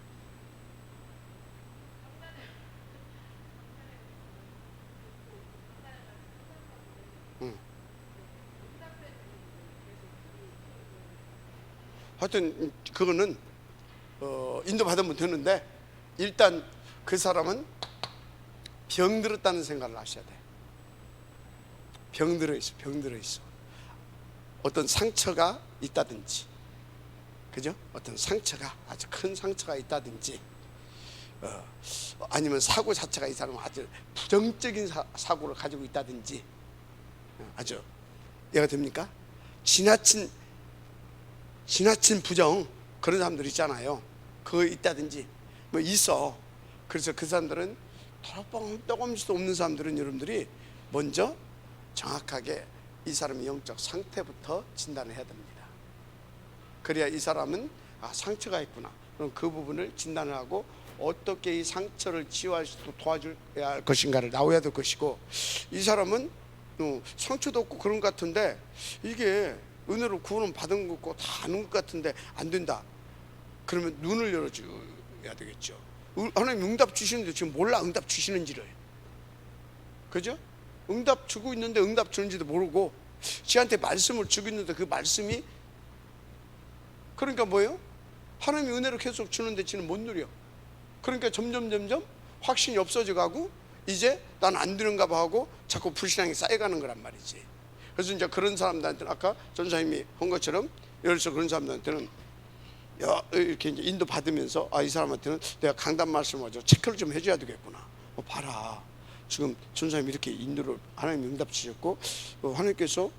응. 하여튼 그거는 인도 받으면 되는데, 일단 그 사람은 병들었다는 생각을 하셔야 돼. 병들어 있어. 어떤 상처가 있다든지, 그죠? 어떤 상처가, 아주 큰 상처가 있다든지, 아니면 사고 자체가 이 사람은 아주 부정적인 사고를 가지고 있다든지, 아주 이해가 됩니까? 지나친 부정, 그런 사람들 있잖아요. 그거 있다든지 뭐 있어. 그래서 그 사람들은 조금씩도 없는 사람들은 여러분들이 먼저 정확하게 이 사람의 영적 상태부터 진단을 해야 됩니다. 그래야 이 사람은 상처가 있구나, 그럼 그 부분을 진단을 하고 어떻게 이 상처를 치유할 수 있도록 도와줘야 할 것인가를 나와야 될 것이고, 이 사람은 상처도 없고 그런 것 같은데 이게 은혜로 구원은 받은 것 같고 다 아는 것 같은데 안 된다, 그러면 눈을 열어줘야 되겠죠. 하나님 응답 주시는데 지금 몰라, 응답 주시는지를. 그죠? 응답 주고 있는데 응답 주는지도 모르고 지한테 말씀을 주고 있는데 그 말씀이, 그러니까 뭐예요? 하나님이 은혜를 계속 주는데 지는 못 누려. 그러니까 점점 확신이 없어져 가고 이제 난 안 되는가 봐 하고 자꾸 불신앙이 쌓여가는 거란 말이지. 그래서 이제 그런 사람들한테는 아까 전사님이 한 것처럼, 예를 들어서 그런 사람들한테는 이렇게 이제 인도 받으면서 이 사람한테는 내가 강단 말씀을 가지고 체크를 좀 해줘야 되겠구나. 봐라, 지금 전사님이 이렇게 인도를 하나님 응답 주셨고 하나님께서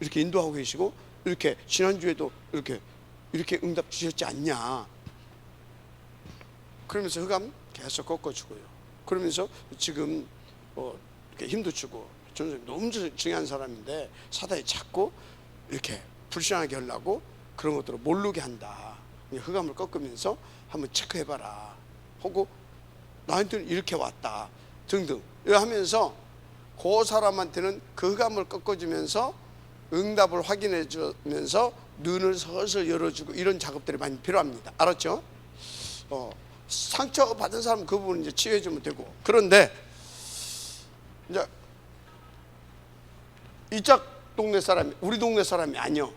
이렇게 인도하고 계시고 이렇게 지난주에도 이렇게 응답 주셨지 않냐. 그러면서 흑암 계속 꺾어주고요. 그러면서 지금 이렇게 힘도 주고, 전사님 너무 중요한 사람인데 사단이 자꾸 이렇게 불신하게 하려고 그런 것들을 모르게 한다. 흑암을 꺾으면서 한번 체크해봐라 하고 나한테는 이렇게 왔다 등등 하면서 그 사람한테는 그 흑암을 꺾어주면서 응답을 확인해 주면서 눈을 서서히 열어주고, 이런 작업들이 많이 필요합니다. 알았죠? 상처 받은 사람은 그 부분 이제 치유해 주면 되고, 그런데 이제 이짝 동네 사람이 우리 동네 사람이 아니요.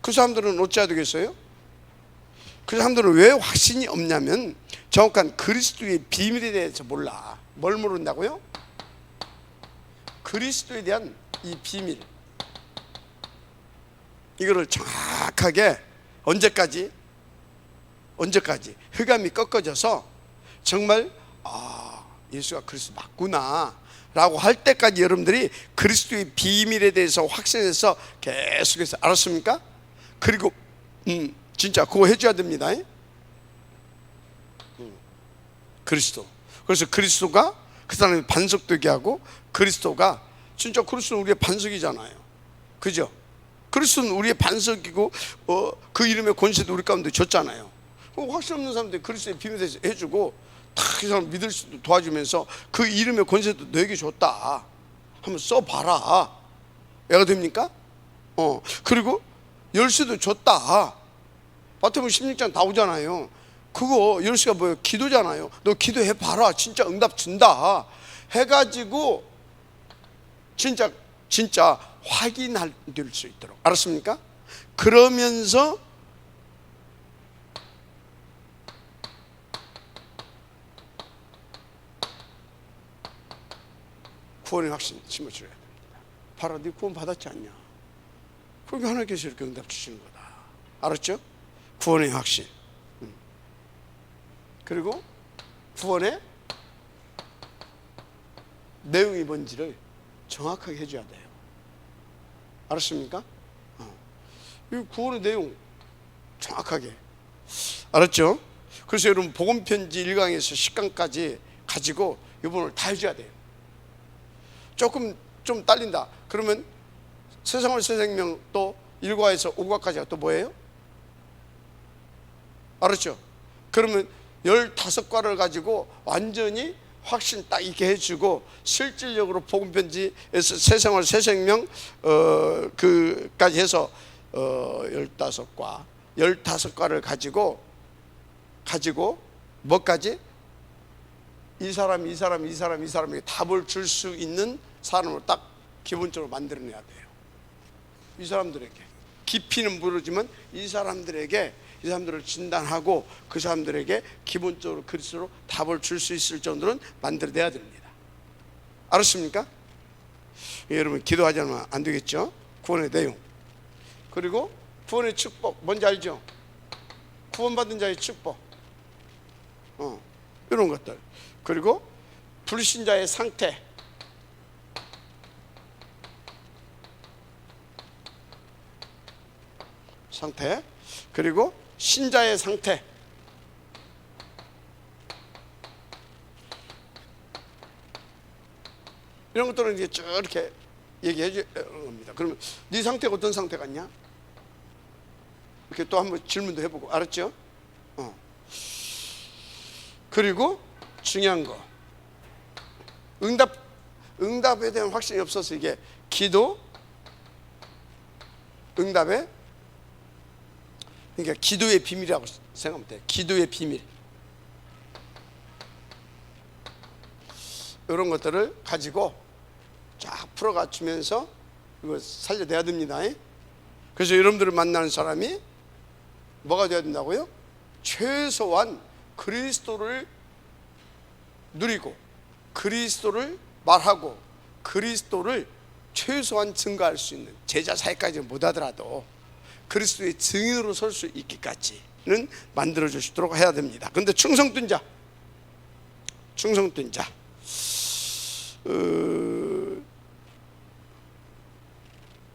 그 사람들은 어찌해야 되겠어요? 그 사람들은 왜 확신이 없냐면 정확한 그리스도의 비밀에 대해서 몰라. 뭘 모른다고요? 그리스도에 대한 이 비밀, 이거를 정확하게 언제까지 흑암이 꺾어져서 정말 예수가 그리스도 맞구나 라고 할 때까지 여러분들이 그리스도의 비밀에 대해서 확신해서 계속해서, 알았습니까? 그리고 진짜 그거 해줘야 됩니다. 그리스도. 그래서 그리스도가 그 사람이 반석되게 하고, 그리스도가 진짜 그리스도는 우리의 반석이잖아요. 그죠? 그리스도는 우리의 반석이고 그 이름의 권세도 우리 가운데 줬잖아요. 확신 없는 사람들이 그리스도의 비밀에 대해서 해주고 다 그 사람 믿을 수도 도와주면서 그 이름의 권세도 너에게 줬다, 한번 써봐라. 애가 됩니까? 그리고 열쇠도 줬다. 마태복음 16장 다 오잖아요. 그거 열쇠가 뭐예요? 기도잖아요. 너 기도해봐라, 진짜 응답 준다 해가지고 진짜 확인할 수 있도록, 알았습니까? 그러면서 구원의 확신 심어줘야 됩니다. 봐라, 네 구원 받았지 않냐? 그게 하나님께서 이렇게 응답 주시는 거다. 알았죠? 구원의 확신. 그리고 구원의 내용이 뭔지를 정확하게 해줘야 돼요. 알았습니까? 이 구원의 내용 정확하게. 알았죠? 그래서 여러분 복음편지 1강에서 10강까지 가지고 이 부분을 다 해줘야 돼요. 조금 좀 딸린다 그러면 세상을 새 생명 또 1과에서 5과까지가 또 뭐예요? 알았죠? 그러면 15과를 가지고 완전히 확신 딱 있게 해주고, 실질적으로 복음 편지에서 새 생활 새 생명 그까지 해서 15과를 가지고 뭐까지? 이 사람에게 답을 줄 수 있는 사람으로 딱 기본적으로 만들어내야 돼요. 이 사람들에게 깊이는 모르지만 이 사람들을 진단하고 그 사람들에게 기본적으로 그리스도로 답을 줄 수 있을 정도는 만들어내야 됩니다. 알았습니까? 여러분, 기도하지 않으면 안 되겠죠? 구원의 내용, 그리고 구원의 축복 뭔지 알죠? 구원받은 자의 축복, 이런 것들, 그리고 불신자의 상태, 그리고 신자의 상태, 이런 것들은 이제 쭉 이렇게 얘기해 주는 겁니다. 그러면 네 상태가 어떤 상태 같냐? 이렇게 또 한번 질문도 해보고, 알았죠? 그리고 중요한 거, 응답에 대한 확신이 없어서 이게 기도 응답에, 그러니까 기도의 비밀이라고 생각하면 돼요. 기도의 비밀, 이런 것들을 가지고 쫙 풀어가주면서 이거 살려내야 됩니다. 그래서 여러분들을 만나는 사람이 뭐가 되어야 된다고요? 최소한 그리스도를 누리고 그리스도를 말하고 그리스도를 최소한 증거할 수 있는, 제자 사역까지는 못하더라도 그리스도의 증인으로 설 수 있기까지는 만들어 주시도록 해야 됩니다. 그런데 충성된 자,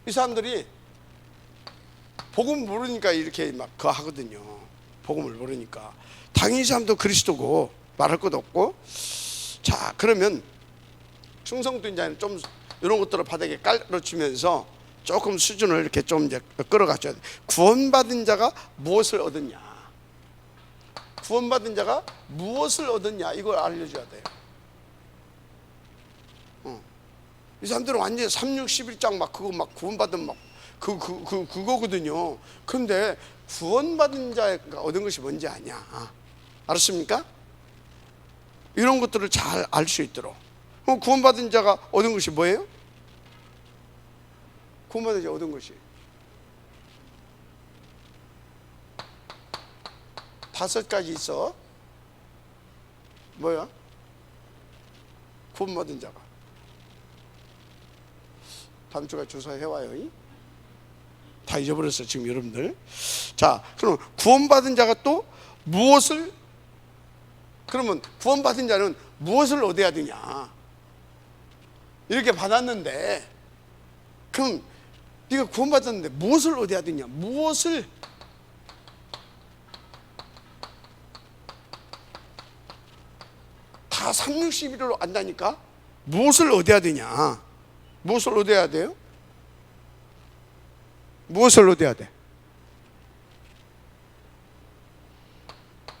이 사람들이 복음 모르니까 이렇게 막 그거 하거든요. 복음을 모르니까 당연히 이 사람도 그리스도고 말할 것도 없고. 자, 그러면 충성된 자는 좀 이런 것들을 바닥에 깔아주면서 조금 수준을 이렇게 좀 이제 끌어가줘야 돼. 구원받은 자가 무엇을 얻었냐, 이걸 알려줘야 돼요. 이 사람들은 완전히 3, 6, 11장 막 그거 막 구원받은 막 그거거든요. 근데 구원받은 자가 얻은 것이 뭔지 아냐? 알았습니까? 이런 것들을 잘 알 수 있도록. 구원받은 자가 얻은 것이 뭐예요? 구원받은 자가 얻은 것이 5가지 있어. 뭐야? 구원받은 자가 다음 주까지 조사해와요. 다 잊어버렸어요 지금 여러분들. 자, 그럼 구원받은 자가 또 무엇을, 그러면 구원받은 자는 무엇을 얻어야 되냐? 이렇게 받았는데, 그럼 네가 구원받았는데 무엇을 얻어야 되냐? 무엇을? 다 3, 6, 11로 안다니까? 무엇을 얻어야 되냐? 무엇을 얻어야 돼요? 무엇을 얻어야 돼?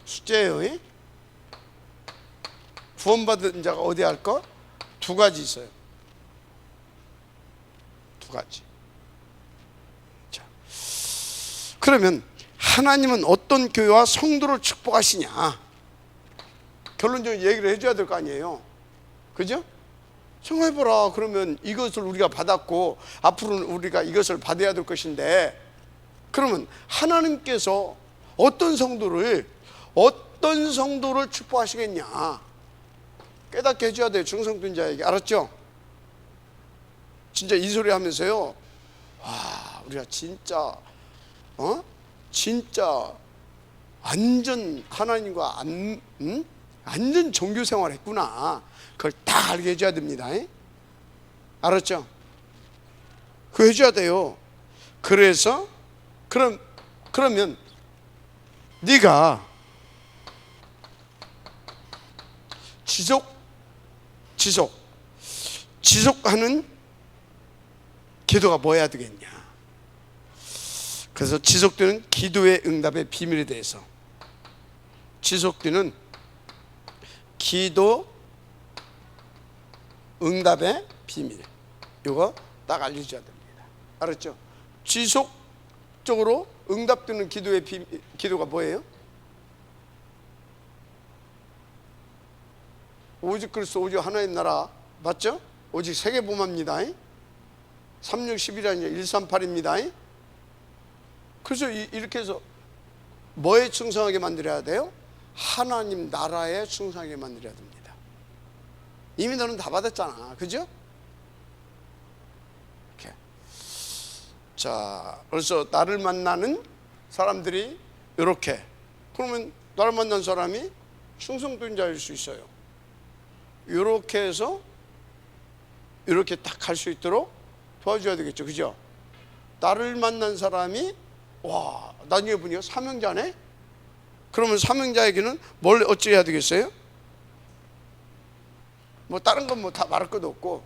숫자예요. 구원받은 자가 얻어야 할 거 2가지 있어요. 2가지. 자, 그러면 하나님은 어떤 교회와 성도를 축복하시냐? 결론적인 얘기를 해줘야 될 거 아니에요. 그죠? 생각해보라. 그러면 이것을 우리가 받았고 앞으로는 우리가 이것을 받아야 될 것인데, 그러면 하나님께서 어떤 성도를 축복하시겠냐? 깨닫게 해줘야 돼요. 충성된 자에게. 알았죠? 진짜 이 소리 하면서요, 와, 우리가 진짜 완전 하나님과 완전 종교 생활 했구나. 그걸 다 알게 해줘야 됩니다. 알았죠? 그거 해줘야 돼요. 그래서 그러면 네가 지속하는 기도가 뭐여야 되겠냐? 그래서 지속되는 기도의 응답의 비밀에 대해서, 지속되는 기도 응답의 비밀. 이거 딱 알려줘야 됩니다. 알았죠? 지속적으로 응답되는 기도의 기도가 뭐예요? 오직 그리스도 오직 하나님 나라. 맞죠? 오직 세계복음입니다. 3611이 138입니다. 그래서 이렇게 해서 뭐에 충성하게 만들어야 돼요? 하나님 나라에 충성하게 만들어야 됩니다. 이미 너는 다 받았잖아. 그죠? 이렇게. 자, 그래서 나를 만나는 사람들이 이렇게. 그러면 나를 만난 사람이 충성도인자일 수 있어요. 이렇게 해서 이렇게 딱 갈 수 있도록 도와줘야 되겠죠. 그죠? 나를 만난 사람이 와, 나중에 보니까 사명자네? 그러면 사명자에게는 뭘 어찌해야 되겠어요? 뭐 다른 건 뭐 다 말할 것도 없고,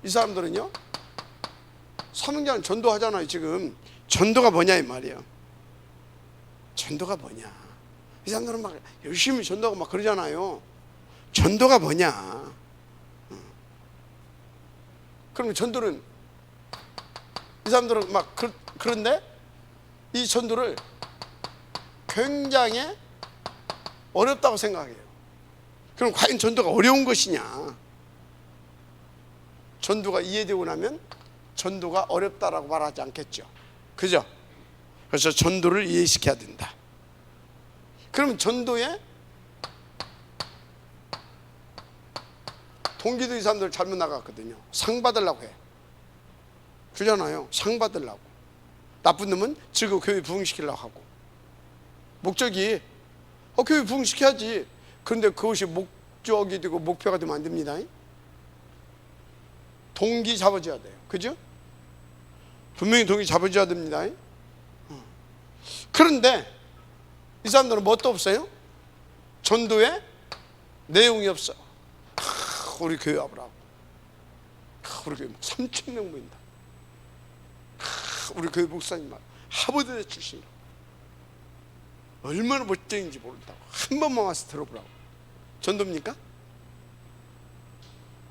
이 사람들은요, 사명자는 전도하잖아요. 지금 전도가 뭐냐 이 말이에요. 전도가 뭐냐, 이 사람들은 막 열심히 전도하고 막 그러잖아요. 전도가 뭐냐. 그럼 전도는, 이 사람들은 막 그런데 이 전도를 굉장히 어렵다고 생각해요. 그럼 과연 전도가 어려운 것이냐? 전도가 이해되고 나면 전도가 어렵다라고 말하지 않겠죠. 그죠? 그래서 전도를 이해시켜야 된다. 그럼 전도에 동기도 이 사람들 잘못 나갔거든요. 상 받으려고 해. 그러잖아요. 상 받으려고. 나쁜 놈은 즐거워 교회 부흥시키려고 하고. 목적이 교회 부흥시켜야지. 그런데 그것이 목적이 되고 목표가 되면 안 됩니다. 동기 잡아줘야 돼요. 그죠? 분명히 동기 잡아줘야 됩니다. 그런데 이 사람들은 뭣도 없어요? 전도에 내용이 없어. 우리 교회 와보라고. 우리 교회 3,000명 모인다. 우리 교회 목사님 하버드 출신이라고. 얼마나 멋쟁인지 모른다고. 한 번만 와서 들어보라고. 전도입니까?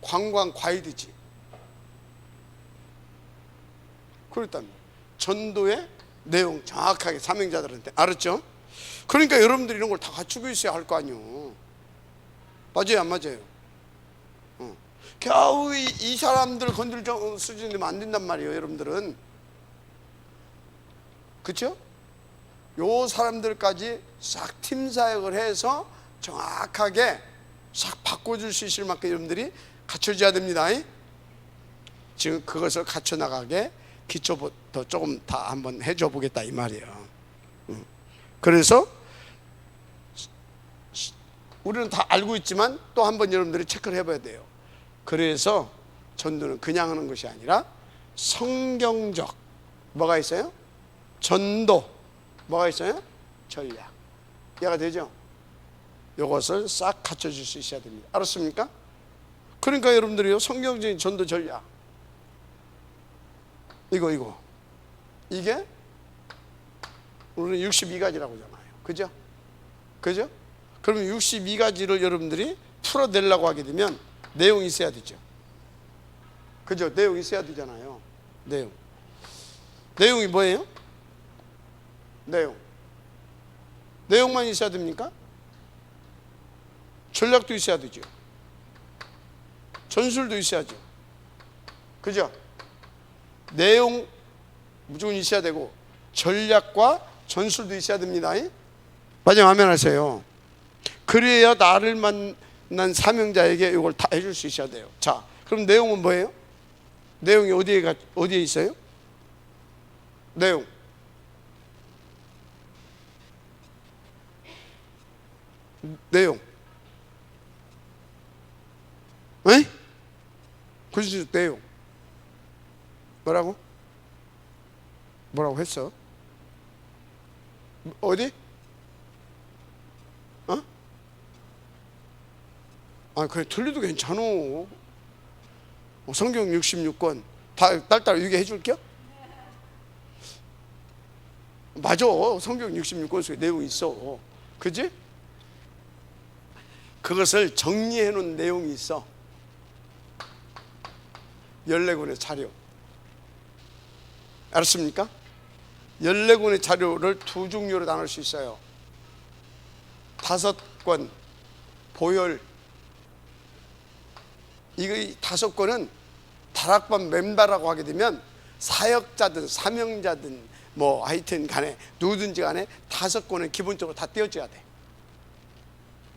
관광 가이드지. 그렇다면 전도의 내용 정확하게 사명자들한테. 알았죠? 그러니까 여러분들이 이런 걸 다 갖추고 있어야 할 거 아니에요. 맞아요, 안 맞아요? 겨우 이 사람들 건들 수준이 되면 안 된단 말이에요. 여러분들은. 그렇죠? 요 사람들까지 싹 팀 사역을 해서 정확하게 싹 바꿔줄 수 있을 만큼 여러분들이 갖춰져야 됩니다. 지금 그것을 갖춰나가게 기초부터 조금 다 한번 해줘 보겠다 이 말이에요. 그래서 우리는 다 알고 있지만 또 한번 여러분들이 체크를 해봐야 돼요. 그래서 전도는 그냥 하는 것이 아니라 성경적 뭐가 있어요? 전도 뭐가 있어요? 전략. 이해가 되죠? 이것을 싹 갖춰줄 수 있어야 됩니다. 알았습니까? 그러니까 여러분들이요, 성경적인 전도 전략 이게 우리는 62가지라고 하잖아요. 그죠? 그죠? 그러면 62가지를 여러분들이 풀어내려고 하게 되면 내용이 있어야 되죠. 그죠? 내용이 있어야 되잖아요. 내용이 뭐예요? 내용만 있어야 됩니까? 전략도 있어야 되죠. 전술도 있어야죠. 그죠? 내용 무조건 있어야 되고 전략과 전술도 있어야 됩니다. 맞아요? 아멘 하세요. 그래야 나를 만난 사명자에게 이걸 다 해줄 수 있어야 돼요. 자, 그럼 내용은 뭐예요? 내용이 어디에 있어요? 내용. 에? 그래서 내용. 뭐라고 했어? 어디? 그래, 틀려도 괜찮아. 성경 66권 딸 얘기해 줄게요. 맞아, 성경 66권 속에 내용이 있어. 그지? 그것을 정리해 놓은 내용이 있어. 14권의 자료. 알았습니까? 14권의 자료를 두 종류로 나눌 수 있어요. 5권 보혈. 이거 5권은 다락방 멤버라고 하게 되면 사역자든 사명자든 뭐 하여튼 간에 누구든지 간에 5권은 기본적으로 다 떼어져야 돼.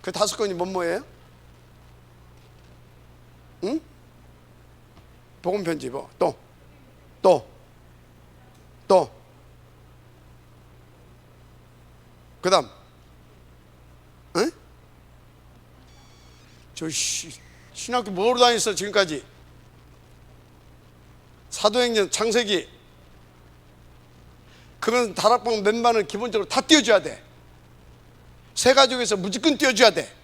그 5권이 뭐예요? 응? 복음 편지 뭐 또 그다음 응? 저 신학교 뭐로 다녔어 지금까지? 사도행전, 창세기. 그건 다락방 멤버는 기본적으로 다 띄워줘야 돼. 새 가족에서 무조건 띄워줘야 돼.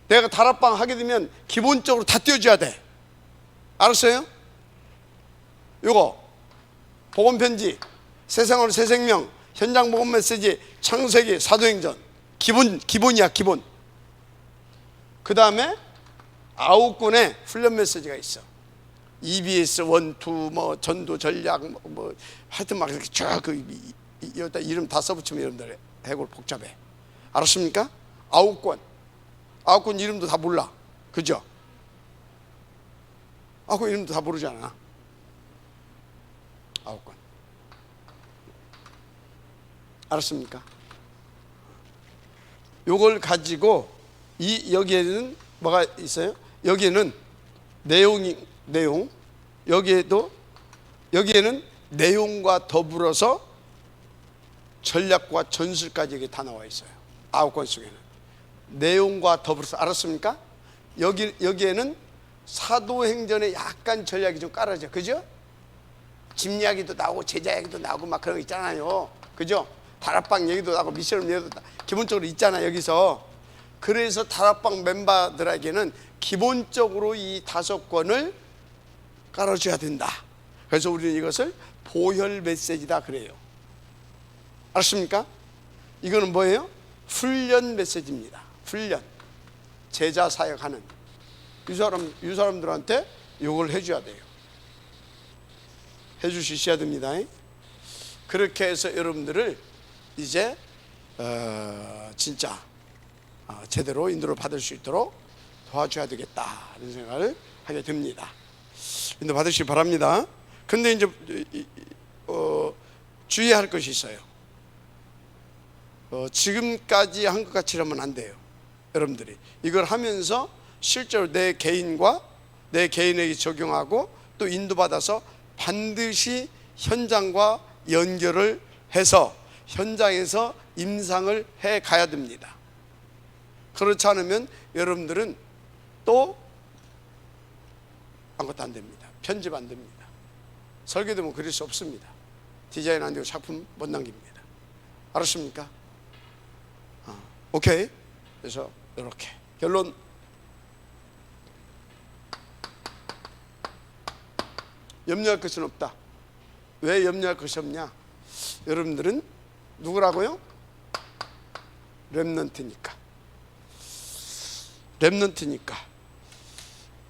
내가 다락방 하게 되면 기본적으로 다 띄워줘야 돼. 알았어요? 요거 복음 편지, 새생활 새생명, 현장 복음 메시지, 창세기, 사도행전. 기본이야 기본. 그 다음에 9권의 훈련 메시지가 있어. EBS 1, 2, 뭐 전도 전략 뭐 하여튼 막 이렇게 쫙 여기다 이름 다 써붙이면 여러분들 해골 복잡해. 알았습니까? 9권 이름도 다 몰라. 그죠? 9권 이름도 다 모르잖아. 9권. 알았습니까? 요걸 가지고 여기에는 뭐가 있어요? 여기에는 내용, 여기에는 내용과 더불어서 전략과 전술까지 이게 다 나와 있어요. 9권 속에는 내용과 더불어서. 알았습니까? 여기에는 사도행전에 약간 전략이 좀 깔아져. 그죠? 집 이야기도 나오고 제자 이야기도 나오고 막 그런 거 있잖아요. 그죠? 다락방 얘기도 나오고 미션 얘기도 기본적으로 있잖아 여기서. 그래서 다락방 멤버들에게는 기본적으로 이 5권을 깔아줘야 된다. 그래서 우리는 이것을 보혈 메시지다 그래요. 알았습니까? 이거는 뭐예요? 훈련 메시지입니다. 훈련. 제자 사역하는 이 사람들한테 이걸 해줘야 돼요. 해주셔야 됩니다. 그렇게 해서 여러분들을 이제 진짜 제대로 인도를 받을 수 있도록 도와줘야 되겠다 이런 생각을 하게 됩니다. 인도 받으시기 바랍니다. 근데 이제 주의할 것이 있어요. 지금까지 한 것 같이 하면 안 돼요. 여러분들이 이걸 하면서 실제로 내 개인에게 적용하고 또 인도받아서 반드시 현장과 연결을 해서 현장에서 임상을 해 가야 됩니다. 그렇지 않으면 여러분들은 또 아무것도 안 됩니다. 편집 안 됩니다. 설계도 뭐 그릴 수 없습니다. 디자인 안 되고 작품 못 남깁니다. 알았습니까? 오케이. 그래서 이렇게 결론. 염려할 것은 없다. 왜 염려할 것이 없냐? 여러분들은 누구라고요? 렘넌트니까.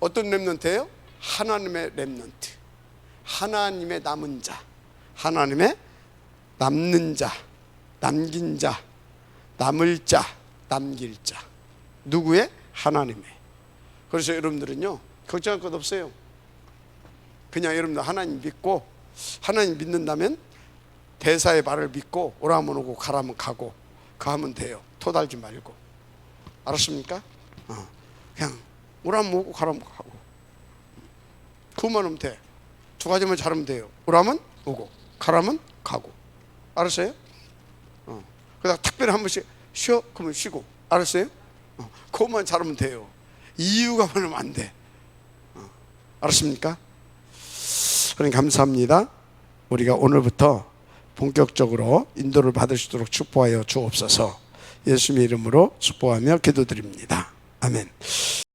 어떤 렘넌트예요? 하나님의 렘넌트. 하나님의 남은 자. 하나님의 남는 자, 남긴 자, 남을 자, 남길 자. 누구의? 하나님의. 그래서 여러분들은요 걱정할 것 없어요. 그냥 여러분들 하나님 믿고, 하나님 믿는다면 대사의 말을 믿고 오라면 오고 가라면 가고 가면 돼요. 토달지 말고. 알았습니까? 그냥 오라면 오고 가라면 가고 그것만 하면 돼. 두 가지만 잘하면 돼요. 오라면 오고 가라면 가고. 알았어요? 그러다 특별히 한 번씩 쉬어 그러면 쉬고. 알았어요? 그것만 잘하면 돼요. 이유가 많으면 안 돼. 알았습니까? 그러니 감사합니다. 우리가 오늘부터 본격적으로 인도를 받을 수 있도록 축복하여 주옵소서. 예수님의 이름으로 축복하며 기도드립니다. 아멘.